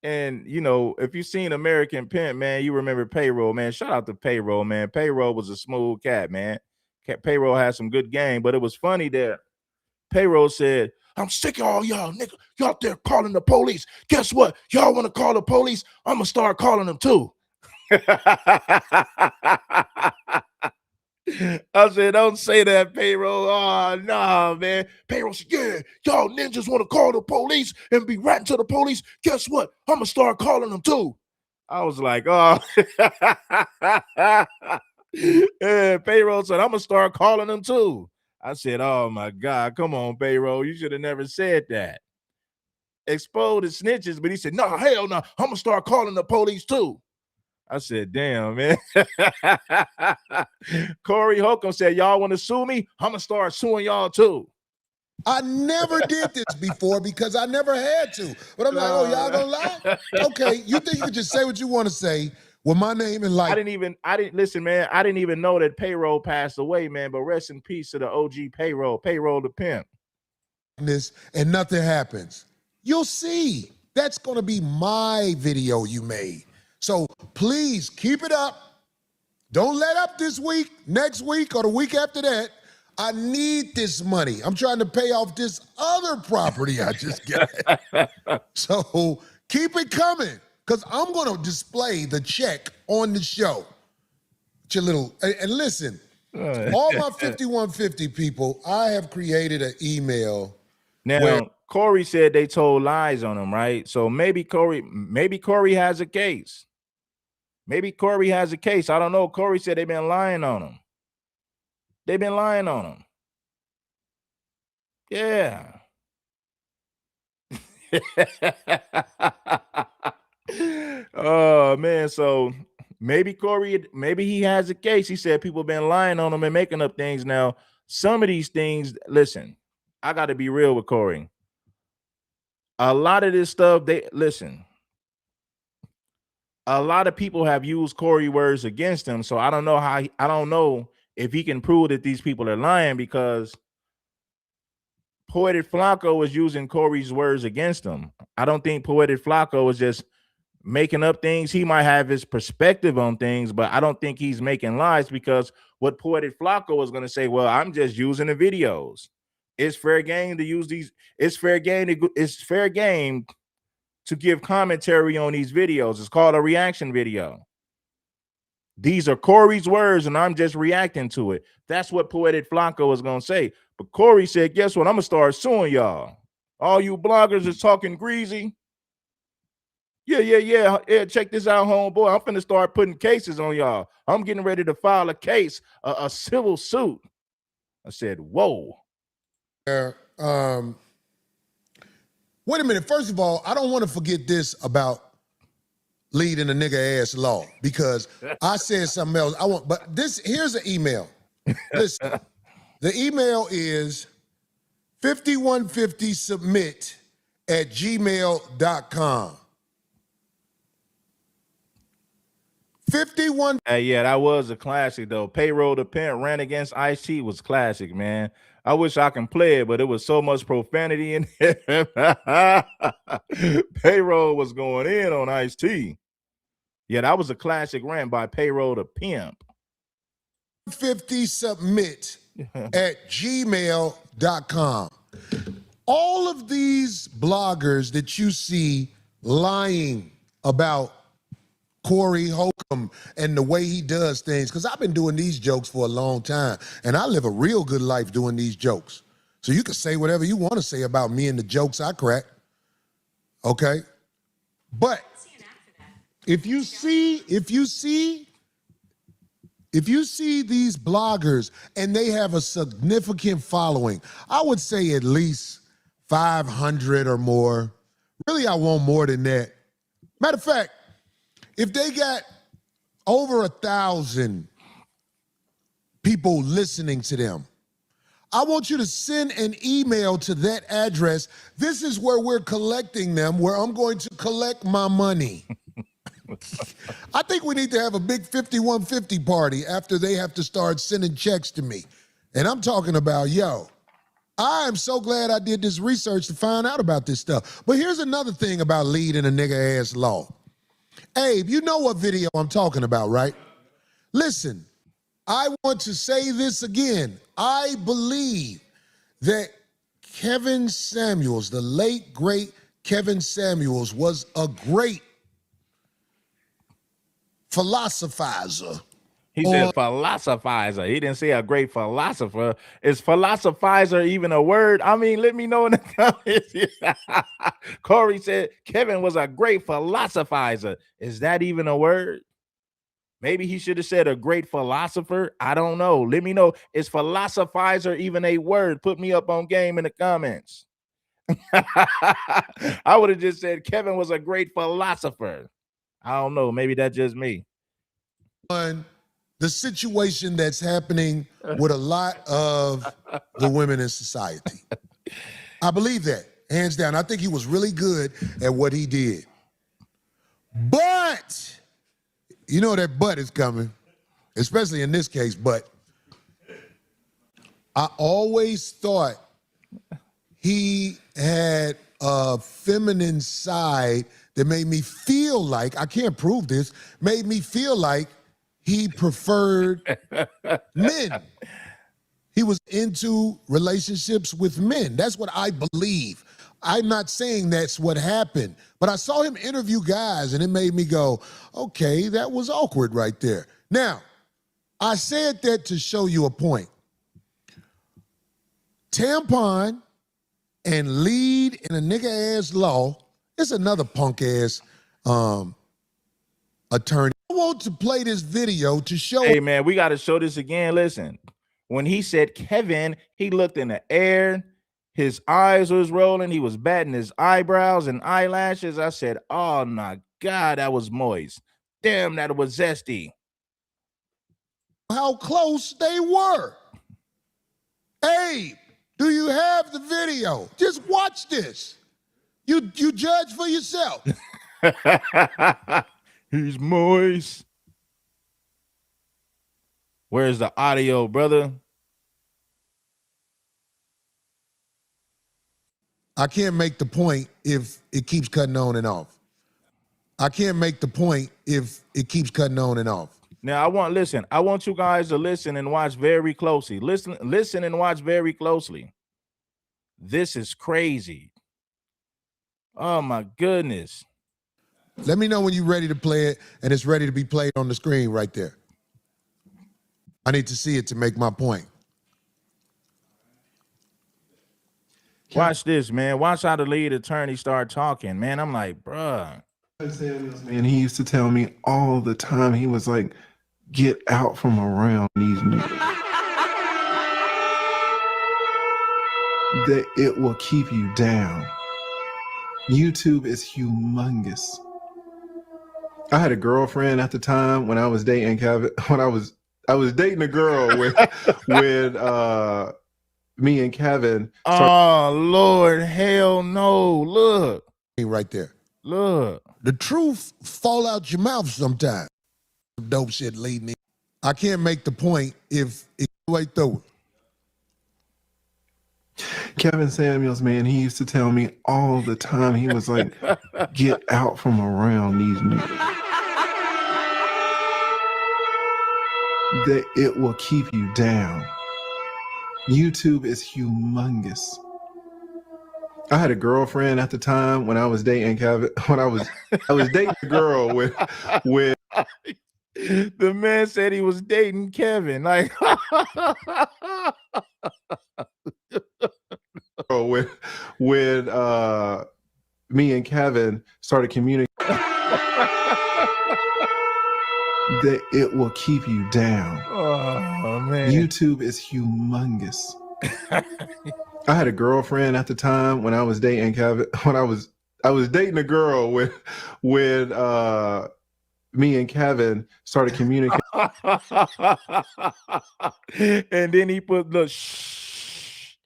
And you know, if you've seen American Pimp, man, you remember Payroll, man. Shout out to Payroll, man. Payroll was a smooth cat, man. Payroll had some good game, but it was funny that Payroll said, I'm sick of all y'all niggas. Y'all out there calling the police. Guess what? Y'all want to call the police? I'm gonna start calling them too. I said, don't say that, Payroll. Oh, nah, man. Payroll said, yeah, y'all ninjas want to call the police and be ratting to the police. Guess what? I'm going to start calling them too. I was like, oh. Yeah, Payroll said, I'm going to start calling them too. I said, oh, my God. Come on, Payroll. You should have never said that. Exposed the snitches, but he said, no, hell no. I'm going to start calling the police too. I said, damn, man. Corey Holcomb said, y'all want to sue me? I'm going to start suing y'all too. I never did this before because I never had to. But I'm like, oh, y'all gonna lie? Okay, you think you could just say what you want to say with my name and like. I didn't listen, man. I didn't even know that Payroll passed away, man. But rest in peace to the OG Payroll the pimp. And nothing happens. You'll see. That's gonna be my video you made. So please keep it up. Don't let up this week, next week, or the week after that. I need this money. I'm trying to pay off this other property I just got. So keep it coming, because I'm going to display the check on the show. And listen, all my 5150 people, I have created an email. Now, Corey said they told lies on him, right? So maybe Corey has a case. Maybe Corey has a case. I don't know. Corey said they've been lying on him. They've been lying on him. Yeah. Oh man, so maybe Corey, maybe he has a case. He said people been lying on him and making up things. Now, some of these things, listen, I got to be real with Corey. A lot of this stuff, they listen. A lot of people have used Corey words against him, so I don't know how. I don't know if he can prove that these people are lying because Poetic Flakko was using Corey's words against him. I don't think Poetic Flakko was just making up things. He might have his perspective on things, but I don't think he's making lies because what Poetic Flakko is going to say, well, I'm just using the videos. It's fair game to use these. It's fair game to give commentary on these videos. It's called a reaction video. These are Corey's words, and I'm just reacting to it. That's what Poetic Flakko is going to say. But Corey said, guess what? I'm going to start suing y'all. All you bloggers is talking greasy. Yeah. Check this out, homeboy. I'm finna start putting cases on y'all. I'm getting ready to file a case, a civil suit. I said, whoa. Wait a minute. First of all, I don't want to forget this about leading a nigga ass law because I said something else. But here's an email. Listen, the email is 5150submit@gmail.com. 51. Yeah, that was a classic though. Payroll to Pimp ran against Ice-T was classic, man. I wish I can play it, but it was so much profanity in it. Payroll was going in on Ice-T. Yeah, that was a classic rant by Payroll to Pimp. 50submit@gmail.com. All of these bloggers that you see lying about Corey Holcomb and the way he does things, because I've been doing these jokes for a long time, and I live a real good life doing these jokes. So you can say whatever you want to say about me and the jokes I crack, okay? But if you see these bloggers and they have a significant following, I would say at least 500 or more. Really, I want more than that. Matter of fact, if they got over 1,000 people listening to them, I want you to send an email to that address. This is where we're collecting them, where I'm going to collect my money. I think we need to have a big 5150 party after they have to start sending checks to me. And I'm talking about, yo, I am so glad I did this research to find out about this stuff. But here's another thing about leading a nigga ass law. Abe, you know what video I'm talking about, right? Listen, I want to say this again. I believe that Kevin Samuels, the late, great Kevin Samuels, was a great philosophizer. He said philosophizer. He didn't say a great philosopher. Is philosophizer even a word? I mean, let me know in the comments. Corey said Kevin was a great philosophizer. Is that even a word? Maybe he should have said a great philosopher. I don't know. Let me know. Is philosophizer even a word? Put me up on game in the comments. I would have just said Kevin was a great philosopher. I don't know. Maybe that's just me. The situation that's happening with a lot of the women in society. I believe that, hands down. I think he was really good at what he did. But, you know that but is coming, especially in this case, but I always thought he had a feminine side that made me feel like, I can't prove this, made me feel like he preferred men. He was into relationships with men. That's what I believe. I'm not saying that's what happened, but I saw him interview guys and it made me go, okay, that was awkward right there. Now, I said that to show you a point. Tampon and lead in a nigga ass law is another punk ass attorney. I want to play this video to show. Hey man, we got to show this again. Listen, when he said Kevin, he looked in the air His eyes was rolling. He was batting his eyebrows and eyelashes. I said, oh my God, that was moist. Damn, that was zesty. How close they were. Abe, do you have the video? Just watch this. You judge for yourself. He's moist. Where's the audio, brother? I can't make the point if it keeps cutting on and off. I can't make the point if it keeps cutting on and off. Now I want you guys to listen and watch very closely. Listen and watch very closely. This is crazy. Oh my goodness. Let me know when you're ready to play it and it's ready to be played on the screen right there. I need to see it to make my point. Watch this, man. Watch how the lead attorney start talking, man. I'm like, bruh. And he used to tell me all the time, he was like, get out from around these niggas. That it will keep you down. YouTube is humongous. I had a girlfriend at the time when I was dating Kevin. When I was dating a girl when me and Kevin. Oh Lord, hell no! Look, right there. Look, the truth fall out your mouth sometimes. Dope shit leading in. I can't make the point if it's way through it. Kevin Samuels, man, he used to tell me all the time, he was like, get out from around these niggas. That it will keep you down. YouTube is humongous. I had a girlfriend at the time when I was dating Kevin. When I was dating a girl with the man said he was dating Kevin. Like when me and Kevin started communicating. That it will keep you down. Oh man. YouTube is humongous. I had a girlfriend at the time when I was dating Kevin. When I was dating a girl with me and Kevin started communicating. And then he put the shh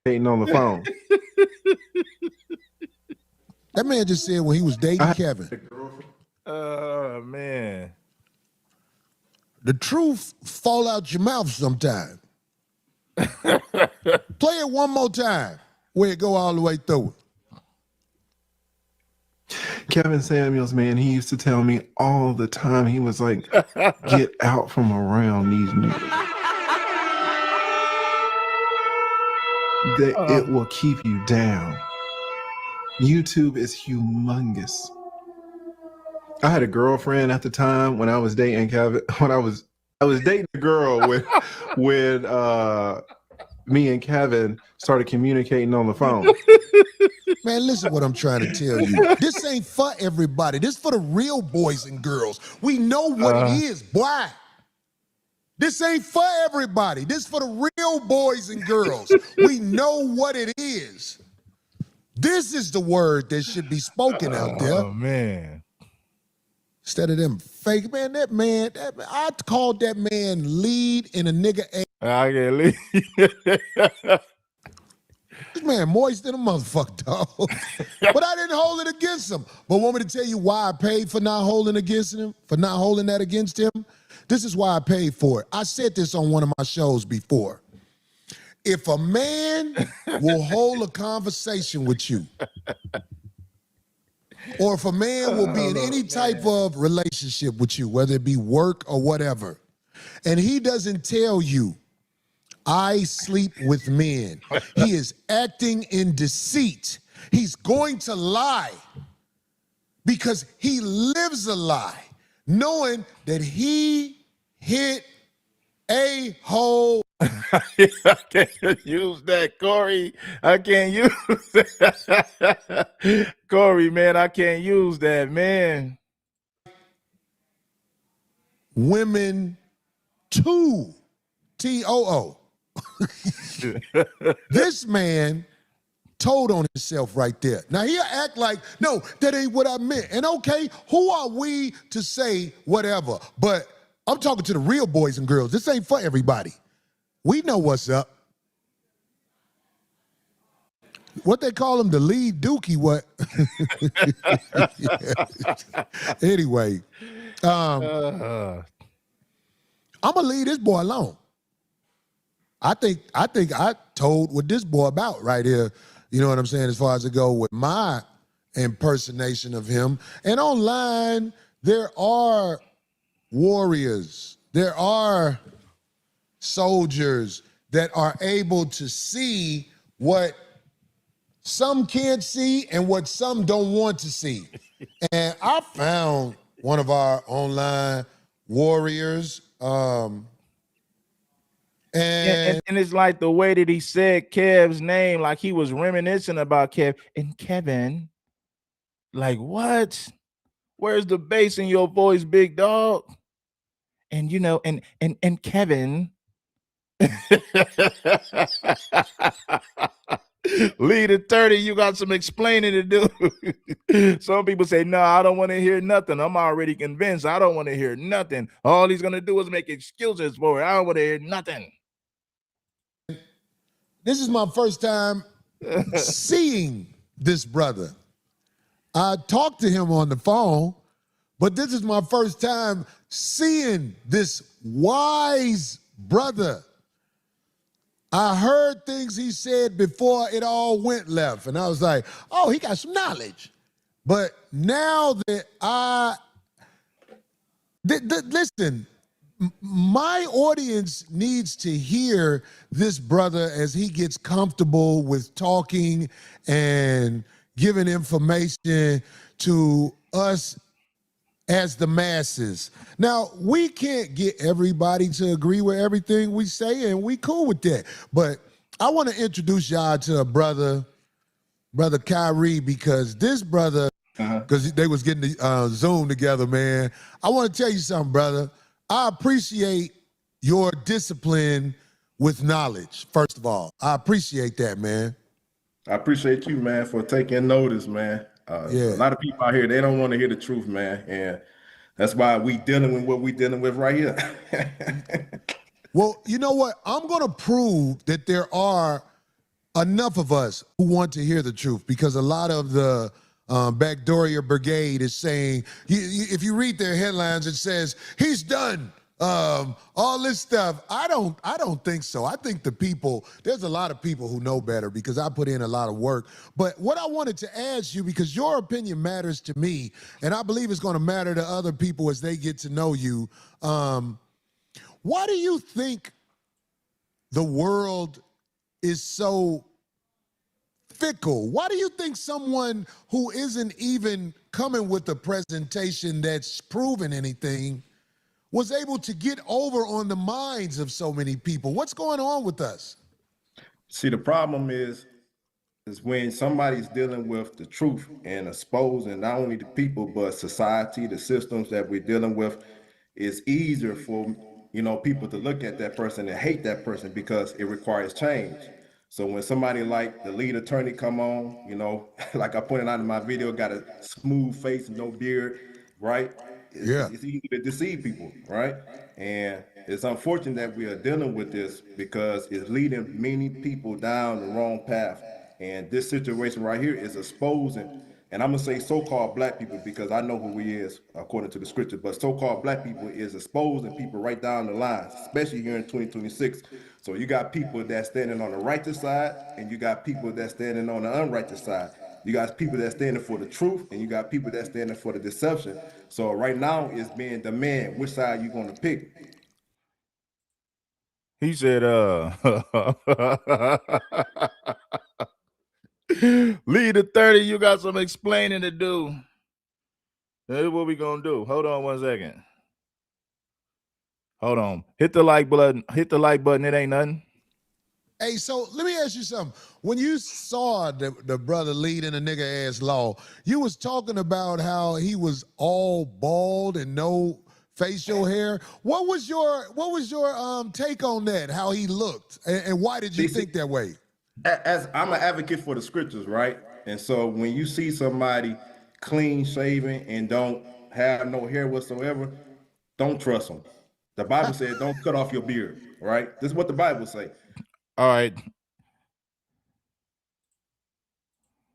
on the phone. That man just said when he was dating Kevin. Oh man. The truth fall out your mouth sometime. Play it one more time where it go all the way through it. Kevin Samuels, man, he used to tell me all the time, he was like, get out from around these niggas. That it will keep you down. YouTube is humongous. I had a girlfriend at the time when I was dating Kevin. When I was dating a girl with me and Kevin started communicating on the phone. Man, listen what I'm trying to tell you. This ain't for everybody. This for the real boys and girls. We know what it is, boy. This ain't for everybody. This for the real boys and girls. We know what it is. This is the word that should be spoken out there. Oh man. Instead of them fake, man, I called that man lead in a nigga. I can leave. This man moist than a motherfucker, dog. But I didn't hold it against him. But want me to tell you why I paid for not holding against him? For not holding that against him? This is why I paid for it. I said this on one of my shows before. If a man will hold a conversation with you, or if a man will be in any type of relationship with you, whether it be work or whatever, and he doesn't tell you, I sleep with men, he is acting in deceit. He's going to lie because he lives a lie, knowing that he hit a hole. I can't use that, Corey. I can't use that. Corey, man, I can't use that, man. Women too. T-O-O. This man told on himself right there. Now he'll act like, no, that ain't what I meant. And okay, who are we to say whatever? But I'm talking to the real boys and girls. This ain't for everybody. We know what's up. What they call him, the lead dookie, what? Anyway, I'm gonna leave this boy alone. I think I told what this boy about right here. You know what I'm saying? As far as it go with my impersonation of him. And online, there are warriors. There are soldiers that are able to see what some can't see and what some don't want to see. And I found one of our online warriors. And it's like the way that he said Kev's name, like he was reminiscing about Kev. And Kevin, like, what? Where's the bass in your voice, big dog? And you know, and Kevin. Lead attorney, you got some explaining to do. Some people say, no, I don't want to hear nothing. I'm already convinced. I don't want to hear nothing. All he's going to do is make excuses for it. I don't want to hear nothing. This is my first time seeing this brother. I talked to him on the phone, but this is my first time seeing this wise brother. I heard things he said before it all went left, and I was like, oh, he got some knowledge. But now that listen, my audience needs to hear this brother as he gets comfortable with talking and giving information to us as the masses. Now, we can't get everybody to agree with everything we say, and we cool with that. But I want to introduce y'all to a brother Kyrie, because this brother, because they was getting the Zoom together, man. I want to tell you something, brother. I appreciate your discipline with knowledge, first of all. I appreciate that, man. I appreciate you, man, for taking notice, man. A lot of people out here, they don't want to hear the truth, man. And that's why we dealing with what we dealing with right here. Well, you know what? I'm going to prove that there are enough of us who want to hear the truth, because a lot of the backdoor brigade is saying, if you read their headlines, it says, he's done. All this stuff. I don't think so. I think there's a lot of people who know better, because I put in a lot of work. But what I wanted to ask you, because your opinion matters to me, and I believe it's going to matter to other people as they get to know you. Why do you think the world is so fickle? Why do you think someone who isn't even coming with a presentation that's proven anything was able to get over on the minds of so many people? What's going on with us? See, the problem is when somebody's dealing with the truth and exposing not only the people, but society, the systems that we're dealing with, it's easier for, people to look at that person and hate that person, because it requires change. So when somebody like the lead attorney come on, like I pointed out in my video, got a smooth face, no beard, right? It's easy to deceive people, right? And it's unfortunate that we are dealing with this, because it's leading many people down the wrong path. And this situation right here is exposing, and I'm gonna say so-called black people, because I know who he is according to the scripture, but so-called black people is exposing people right down the line, especially here in 2026. So you got people that's standing on the righteous side, and you got people that's standing on the unrighteous side. You got people that's standing for the truth, and you got people that's standing for the deception. So right now it's being demanded which side you gonna pick. He said, lead the 30, you got some explaining to do. Here's what we gonna do. Hold on 1 second. Hold on. Hit the like button. Hit the like button. It ain't nothing. Hey, so let me ask you something. When you saw the brother leading a nigga ass law, you was talking about how he was all bald and no facial hair. What was your take on that? How he looked, and why did you think that way? as I'm an advocate for the scriptures, right? And so when you see somebody clean shaven and don't have no hair whatsoever, don't trust them. The Bible said, don't cut off your beard, right? This is what the Bible say. All right.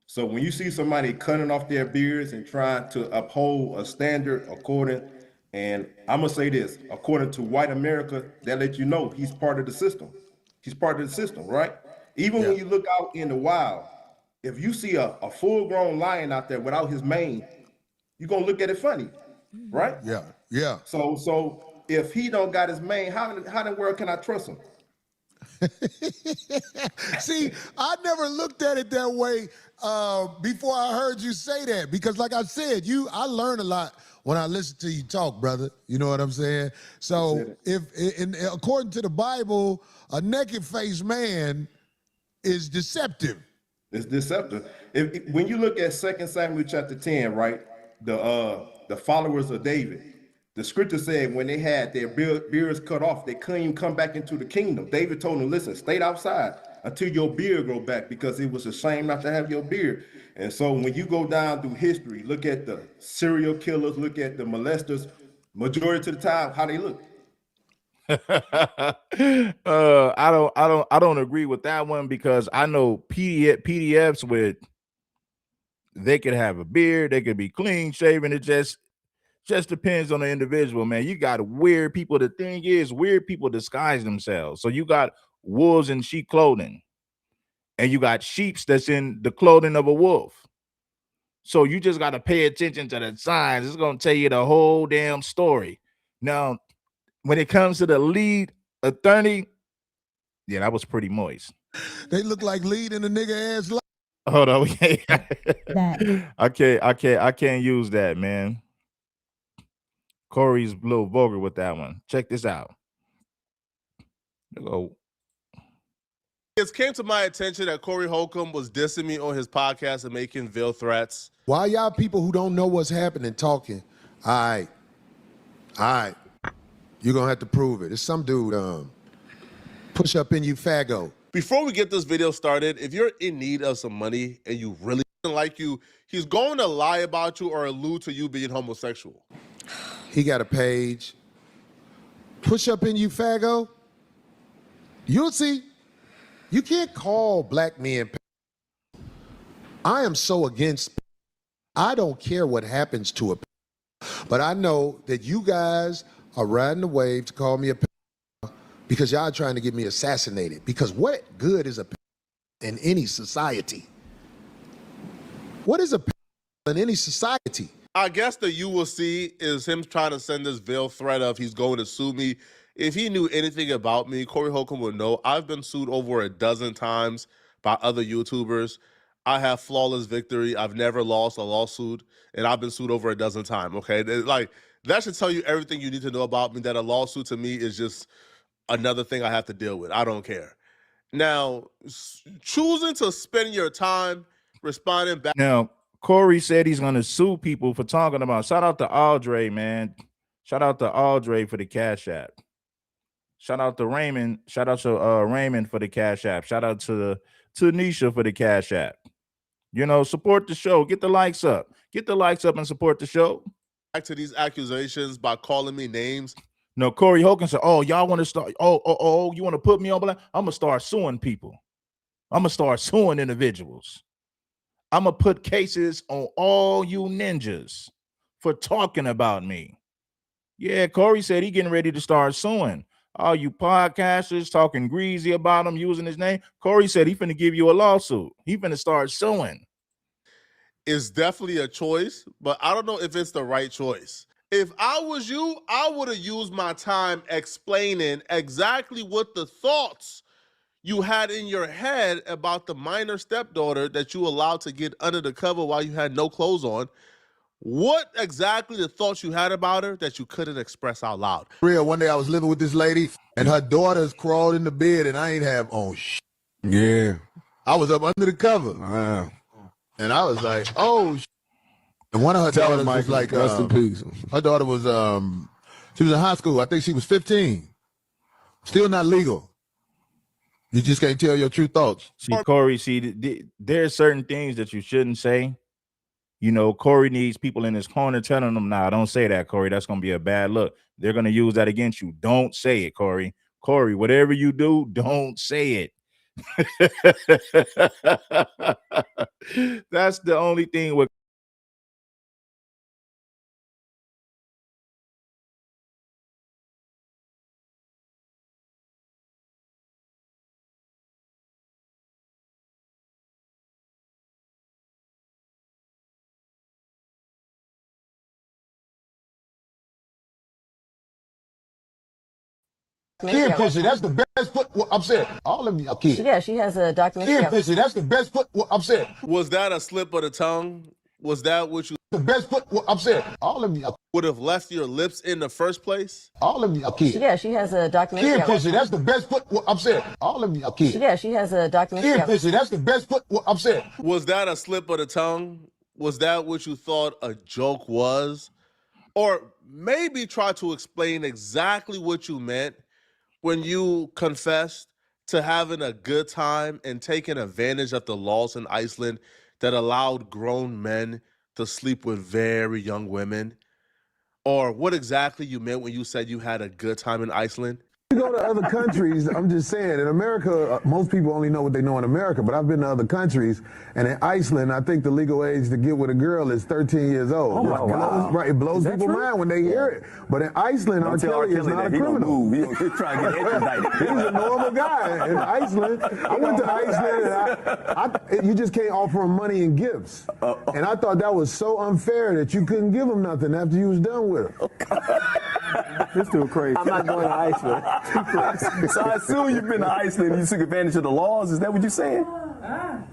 So when you see somebody cutting off their beards and trying to uphold a standard and I'm gonna say this, according to white America, that let you know he's part of the system. He's part of the system, right? Even when you look out in the wild, if you see a full-grown lion out there without his mane, you're gonna look at it funny, right? Yeah, yeah. So if he don't got his mane, how in the world can I trust him? See, I never looked at it that way before I heard you say that, because like I said, I learn a lot when I listen to you talk, brother. You know what I'm saying? So according to the Bible, a naked-faced man is deceptive. It's deceptive. When you look at 2 Samuel chapter 10, right, the followers of David, the scripture said when they had their beards cut off, they couldn't even come back into the kingdom. David told them, listen, stay outside until your beard grow back, because it was a shame not to have your beard. And so when you go down through history, look at the serial killers, look at the molesters, majority of the time, how they look. I don't agree with that one, because I know PDFs with, they could have a beard, they could be clean shaven. It just depends on the individual, man. You got weird people. The thing is, weird people disguise themselves. So you got wolves in sheep clothing, and you got sheeps that's in the clothing of a wolf. So you just got to pay attention to the signs. It's going to tell you the whole damn story. Now, when it comes to the lead attorney, yeah, that was pretty moist. They look like lead in a nigga ass life. Hold on. I can't use that, man. Corey's a little vulgar with that one. Check this out. It came to my attention that Corey Holcomb was dissing me on his podcast and making veiled threats. Why y'all people who don't know what's happening talking? All right. You're going to have to prove it. It's some dude, push up in you faggo. Before we get this video started, if you're in need of some money and you really like you, he's going to lie about you or allude to you being homosexual. He got a page. Push up in you faggo. You'll see. You can't call black men. I am so against. I don't care what happens to a. But I know that you guys are riding the wave to call me a because y'all trying to get me assassinated. Because what good is a in any society? What is a in any society? I guess the you will see is him trying to send this veiled threat of he's going to sue me. If he knew anything about me, Corey Holcomb would know I've been sued over a dozen times by other YouTubers. I have flawless victory. I've never lost a lawsuit, and I've been sued over a dozen times, okay? Like, that should tell you everything you need to know about me, that a lawsuit to me is just another thing I have to deal with. I don't care. Now, choosing to spend your time responding back. Now, Corey said he's going to sue people for talking about. Shout out to Audrey, man. Shout out to Audrey for the Cash App. Shout out to Raymond. Shout out to Raymond for the Cash App. Shout out to Nisha for the Cash App. You know, support the show. Get the likes up. Get the likes up and support the show. Back to these accusations by calling me names. No, Corey Hogan said, "Oh, y'all want to start? Oh, you want to put me on blast? I'm gonna start suing people. I'm gonna start suing individuals. I'm gonna put cases on all you ninjas for talking about me." Yeah, Corey said he getting ready to start suing all you podcasters talking greasy about him using his name. Corey said he finna give you a lawsuit. He finna start suing. It's definitely a choice, but I don't know if it's the right choice. If I was you, I would have used my time explaining exactly what the thoughts you had in your head about the minor stepdaughter that you allowed to get under the cover while you had no clothes on. What exactly the thoughts you had about her that you couldn't express out loud? Real, one day I was living with this lady and her daughters crawled in the bed and I ain't have on shit. Yeah. I was up under the cover. Wow. And I was like, oh shit. And one of her daughters was like, rest in peace. Her daughter was, she was in high school. I think she was 15. Still not legal. You just can't tell your true thoughts. See, Corey, there's certain things that you shouldn't say. You know, Corey needs people in his corner telling him, nah, don't say that, Corey. That's going to be a bad look. They're going to use that against you. Don't say it, Corey. Corey, whatever you do, don't say it. That's the only thing with Kid pussy, that's the best foot. I'm saying, all of you are kids. Yeah, she has a documentary. Kid pussy, that's the best foot. I'm saying, Was that a slip of the tongue? Was that what you the best foot. I'm saying, all of you would have left your lips in the first place? All of you are kids. Yeah, she has a documentary. Kid pussy, that's the best foot. I'm saying, all of you are kids. Yeah, she has a documentary. Kid pussy, that's the best foot. I'm saying, Was that a slip of the tongue? Was that what you thought a joke was? Or maybe try to explain exactly what you meant when you confessed to having a good time and taking advantage of the laws in Iceland that allowed grown men to sleep with very young women? Or what exactly you meant when you said you had a good time in Iceland? You go to other countries, I'm just saying, in America, most people only know what they know in America, but I've been to other countries, and in Iceland, I think the legal age to get with a girl is 13 years old. Oh, wow. Right, it blows people's mind when they hear it. But in Iceland, R. Kelly is not a criminal. He's trying to get extradited. He's a normal guy in Iceland. I went to Iceland, and you just can't offer him money and gifts. And I thought that was so unfair that you couldn't give him nothing after you was done with him. This dude crazy. I'm not going to Iceland. So I assume you've been to Iceland and you took advantage of the laws. Is that what you're saying?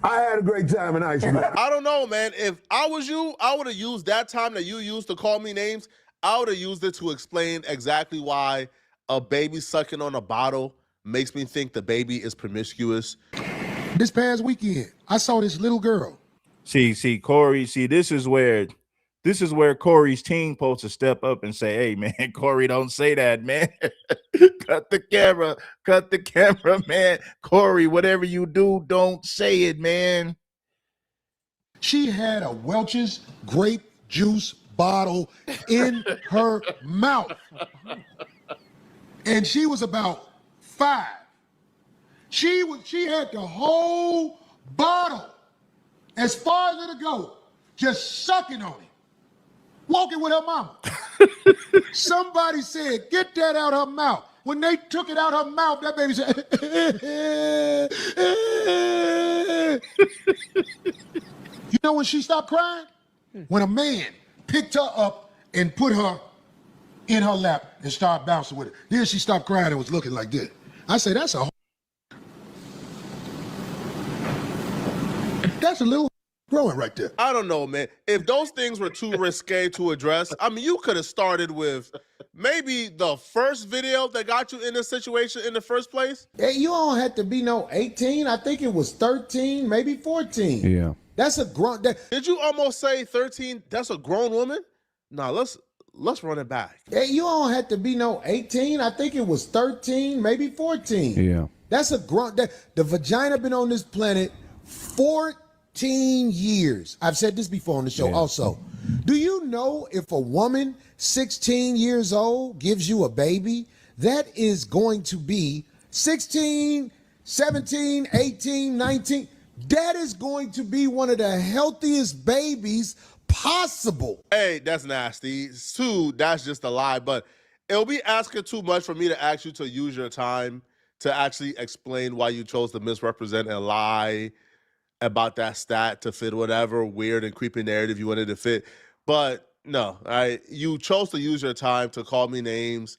I had a great time in Iceland. I don't know, man. If I was you, I would have used that time that you used to call me names. I would have used it to explain exactly why a baby sucking on a bottle makes me think the baby is promiscuous. This past weekend, I saw this little girl. See, Corey, this is where Corey's team supposed to step up and say, hey, man, Corey, don't say that, man. Cut the camera, man. Corey, whatever you do, don't say it, man. She had a Welch's grape juice bottle in her mouth. And she was about 5. She had the whole bottle, as far as it'll go, just sucking on it. Walking with her mama. Somebody said, get that out her mouth. When they took it out her mouth, that baby said, You know when she stopped crying? When a man picked her up and put her in her lap and started bouncing with her. Then she stopped crying and was looking like this. I say, that's a little growing right there. I don't know, man. If those things were too risque to address, I mean, you could have started with maybe the first video that got you in this situation in the first place. Hey, you don't have to be no 18. I think it was 13, maybe 14. Yeah. That's a grown. Did you almost say 13? That's a grown woman? Nah, let's run it back. Hey, you don't have to be no 18. I think it was 13, maybe 14. Yeah. That's a grown. The vagina been on this planet 14 years. I've said this before on the show also. Do you know if a woman 16 years old gives you a baby, that is going to be 16, 17, 18, 19. That is going to be one of the healthiest babies possible. Hey, that's nasty. 2, that's just a lie. But it'll be asking too much for me to ask you to use your time to actually explain why you chose to misrepresent and lie about that stat to fit whatever weird and creepy narrative you wanted to fit. But no, you chose to use your time to call me names,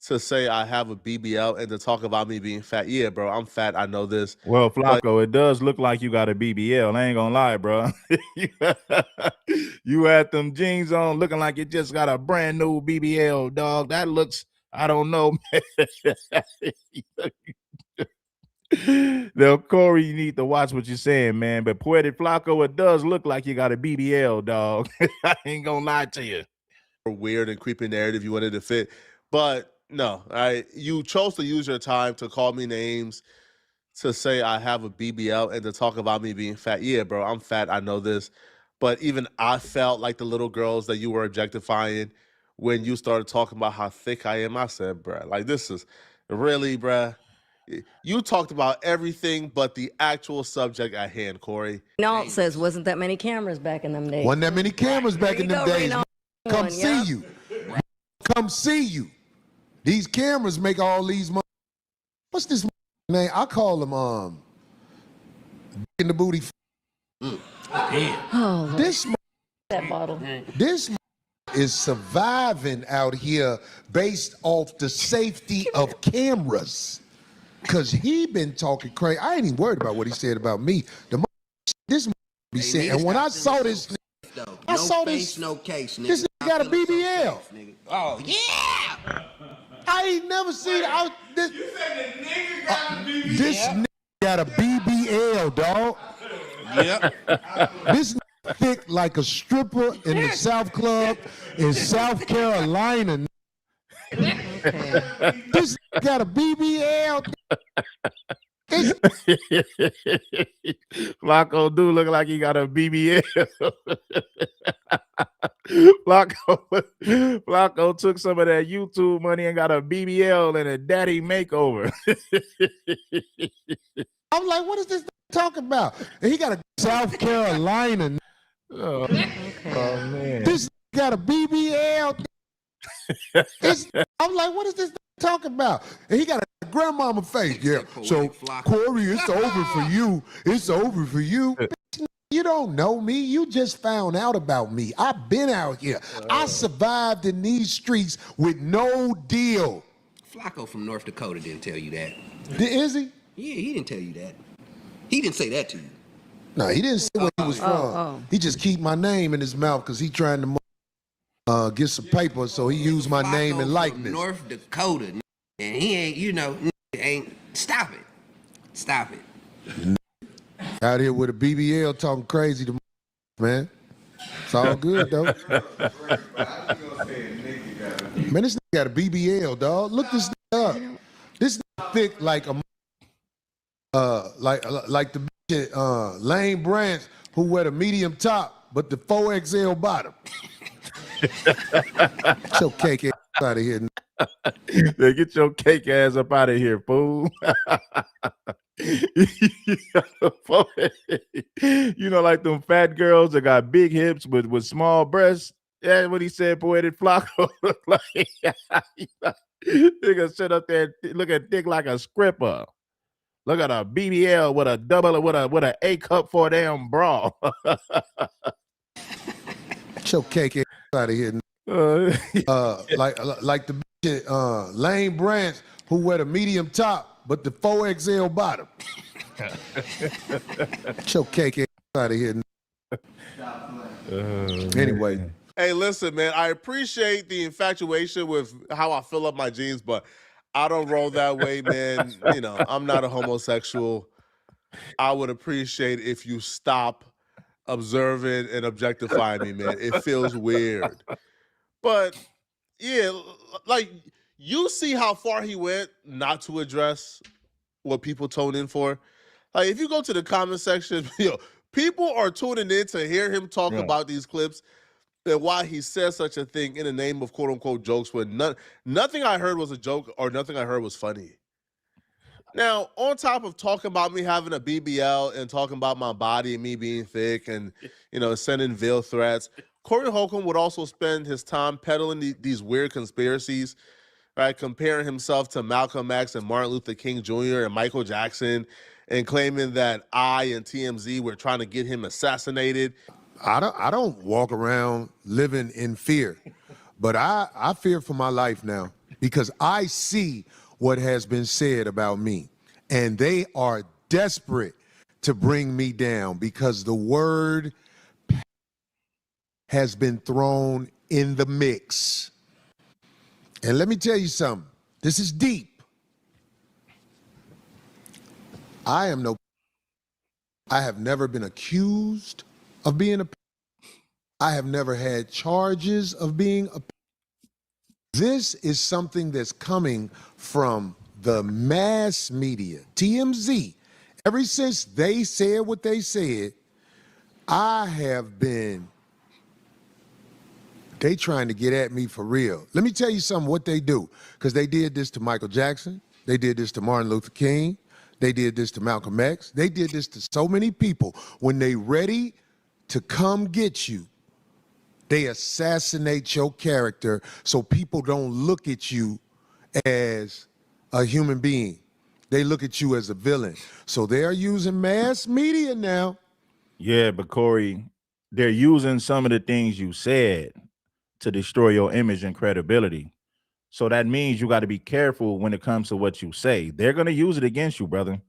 to say I have a BBL, and to talk about me being fat. Yeah, bro, I'm fat. I know this. Well, Flacco, it does look like you got a BBL. I ain't gonna lie, bro. You had them jeans on looking like you just got a brand new BBL, dog. That looks, I don't know, man. Now, Corey, you need to watch what you're saying, man. But Poetic Flakko, it does look like you got a BBL, dog. I ain't gonna lie to you. Weird and creepy narrative you wanted to fit. But no, you chose to use your time to call me names, to say I have a BBL and to talk about me being fat. Yeah, bro, I'm fat. I know this. But even I felt like the little girls that you were objectifying when you started talking about how thick I am. I said, bruh, like this is really, bruh. You talked about everything but the actual subject at hand, Corey. Alt says, wasn't that many cameras back in them days? Wasn't that many cameras back in them days. Come see Yep. you. Come see you. These cameras make all these money. What's this name? I call them in the booty. Oh, This that bottle. this is surviving out here based off the safety of cameras. Cause he been talking crazy. I ain't even worried about what he said about me. This be saying, and when I saw this, I saw this. No case, nigga. This nigga got a BBL. Oh yeah. I ain't never seen this. This nigga got a BBL, dog. Yep. This nigga thick like a stripper in the South Club in South Carolina. This nigga got a BBL. Flacco do look like he got a BBL. Flacco took some of that YouTube money and got a BBL and a daddy makeover. I'm like, what is this talking about? And he got a South Carolina. Oh man. This got a BBL. I'm like, what is this talking about? And he got a grandmama face. Yeah. So Corey, it's over for you. It's over for you. You don't know me. You just found out about me. I've been out here. I survived in these streets with no deal. Flacco from North Dakota didn't tell you that. Is he? Yeah, he didn't tell you that. He didn't say that to you. No, he didn't say where he was from. He just keep my name in his mouth because he trying to get some paper, so he used my name and likeness. North Dakota, and he ain't, ain't. Stop it. Stop it. Out here with a BBL talking crazy to man. It's all good though. Man, this nigga got a BBL, dog. Look this nigga up. This nigga thick like a like the bitch Lane Branch who wear the medium top but the 4XL bottom. Get your cake ass out of here. Yeah, get your cake ass up out of here, fool. You know, like them fat girls that got big hips with small breasts. That's what he said. Poetic Flakko look like. Nigga sit up there look at thick like a scripper. Look at a BBL with a double with a A cup for a damn bra. Get your cake ass out of here. Like the bitch Lane Branch who wear the medium top but the 4XL bottom. Get your cake ass out of here. Anyway. Hey, listen, man, I appreciate the infatuation with how I fill up my jeans, but I don't roll that way, man. You know, I'm not a homosexual. I would appreciate if you stop observing and objectifying me, man. It feels weird. But, yeah, like, you see how far he went not to address what people tune in for? Like, if you go to the comment section, people are tuning in to hear him talk about these clips and why he says such a thing in the name of quote-unquote jokes when nothing I heard was a joke or nothing I heard was funny. Now, on top of talking about me having a BBL and talking about my body and me being thick and, sending veiled threats, Corey Holcomb would also spend his time peddling these weird conspiracies, right? Comparing himself to Malcolm X and Martin Luther King Jr. and Michael Jackson and claiming that I and TMZ were trying to get him assassinated. I don't walk around living in fear, but I fear for my life now because I see what has been said about me, and they are desperate to bring me down because the word has been thrown in the mix. And let me tell you something. This is deep. I have never been accused of being a. I have never had charges of being a. This is something that's coming from the mass media. TMZ Ever since they said what they said, I have been, they trying to get at me for real. Let me tell you something, what they do. Because they did this to Michael Jackson. They did this to Martin Luther King. They did this to Malcolm X. They did this to so many people. When they ready to come get you, they assassinate your character so people don't look at you as a human being. They look at you as a villain. So they're using mass media now. Yeah, but Corey, they're using some of the things you said to destroy your image and credibility. So that means you got to be careful when it comes to what you say. They're going to use it against you, brother.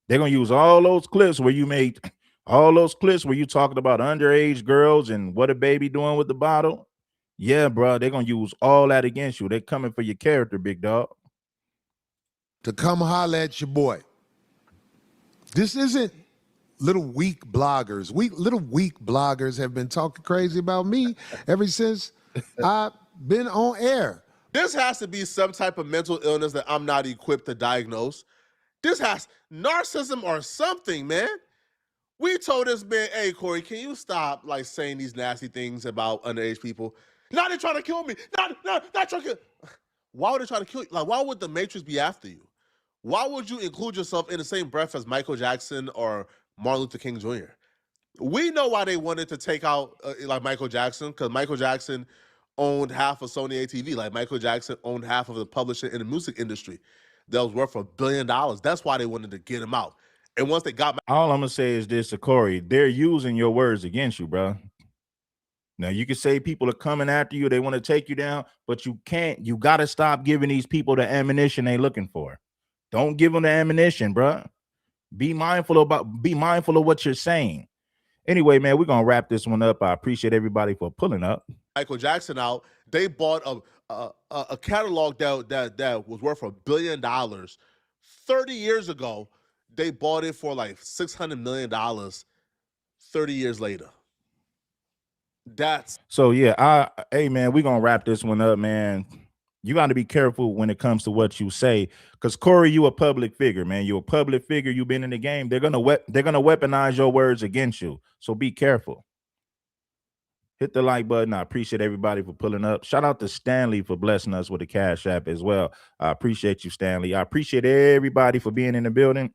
They're going to use all those clips where you made all those clips where you talking about underage girls and what a baby doing with the bottle. Yeah, bro, they're going to use all that against you. They're coming for your character, big dog. To come holler at your boy. This isn't little weak bloggers. Little weak bloggers have been talking crazy about me ever since I've been on air. This has to be some type of mental illness that I'm not equipped to diagnose. This has narcissism or something, man. We told this man, hey, Corey, can you stop like saying these nasty things about underage people? Now they're trying to kill me. Not trying to kill. Why would they try to kill you? Like, why would the Matrix be after you? Why would you include yourself in the same breath as Michael Jackson or Martin Luther King Jr.? We know why they wanted to take out like Michael Jackson, because Michael Jackson owned half of Sony ATV. Like Michael Jackson owned half of the publishing in the music industry that was worth $1 billion. That's why they wanted to get him out. And once they got all I'm gonna say is this to Corey, they're using your words against you, bro. Now you can say people are coming after you, they want to take you down, but you can't. You got to stop giving these people the ammunition they looking for. Don't give them the ammunition, bro. Be mindful of what you're saying. Anyway, man, we're gonna wrap this one up. I appreciate everybody for pulling up. Michael Jackson out, they bought a catalog that was worth $1 billion 30 years ago. They bought it for like $600 million 30 years later. That's so yeah. Hey man, we're gonna wrap this one up, man. You got to be careful when it comes to what you say, because Corey, you a public figure, man. You're a public figure. You've been in the game. They're gonna weaponize your words against you. So be careful. Hit the like button. I appreciate everybody for pulling up. Shout out to Stanley for blessing us with the Cash App as well. I appreciate you, Stanley. I appreciate everybody for being in the building.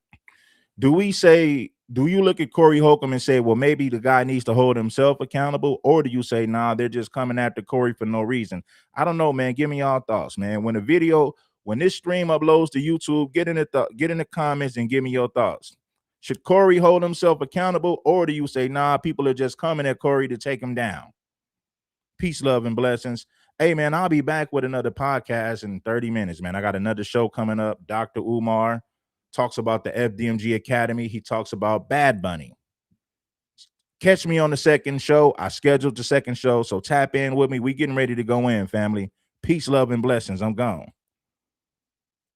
Do you look at Corey Holcomb and say, well, maybe the guy needs to hold himself accountable? Or do you say, nah, they're just coming after Corey for no reason? I don't know, man. Give me y'all thoughts, man. When this stream uploads to YouTube, get in the comments and give me your thoughts. Should Corey hold himself accountable? Or do you say, nah, people are just coming at Corey to take him down? Peace, love, and blessings. Hey, man, I'll be back with another podcast in 30 minutes, man. I got another show coming up. Dr. Umar talks about the FDMG Academy. He talks about Bad Bunny. Catch me on the second show. I scheduled the second show, so tap in with me. We getting ready to go in, family. Peace, love, and blessings. I'm gone.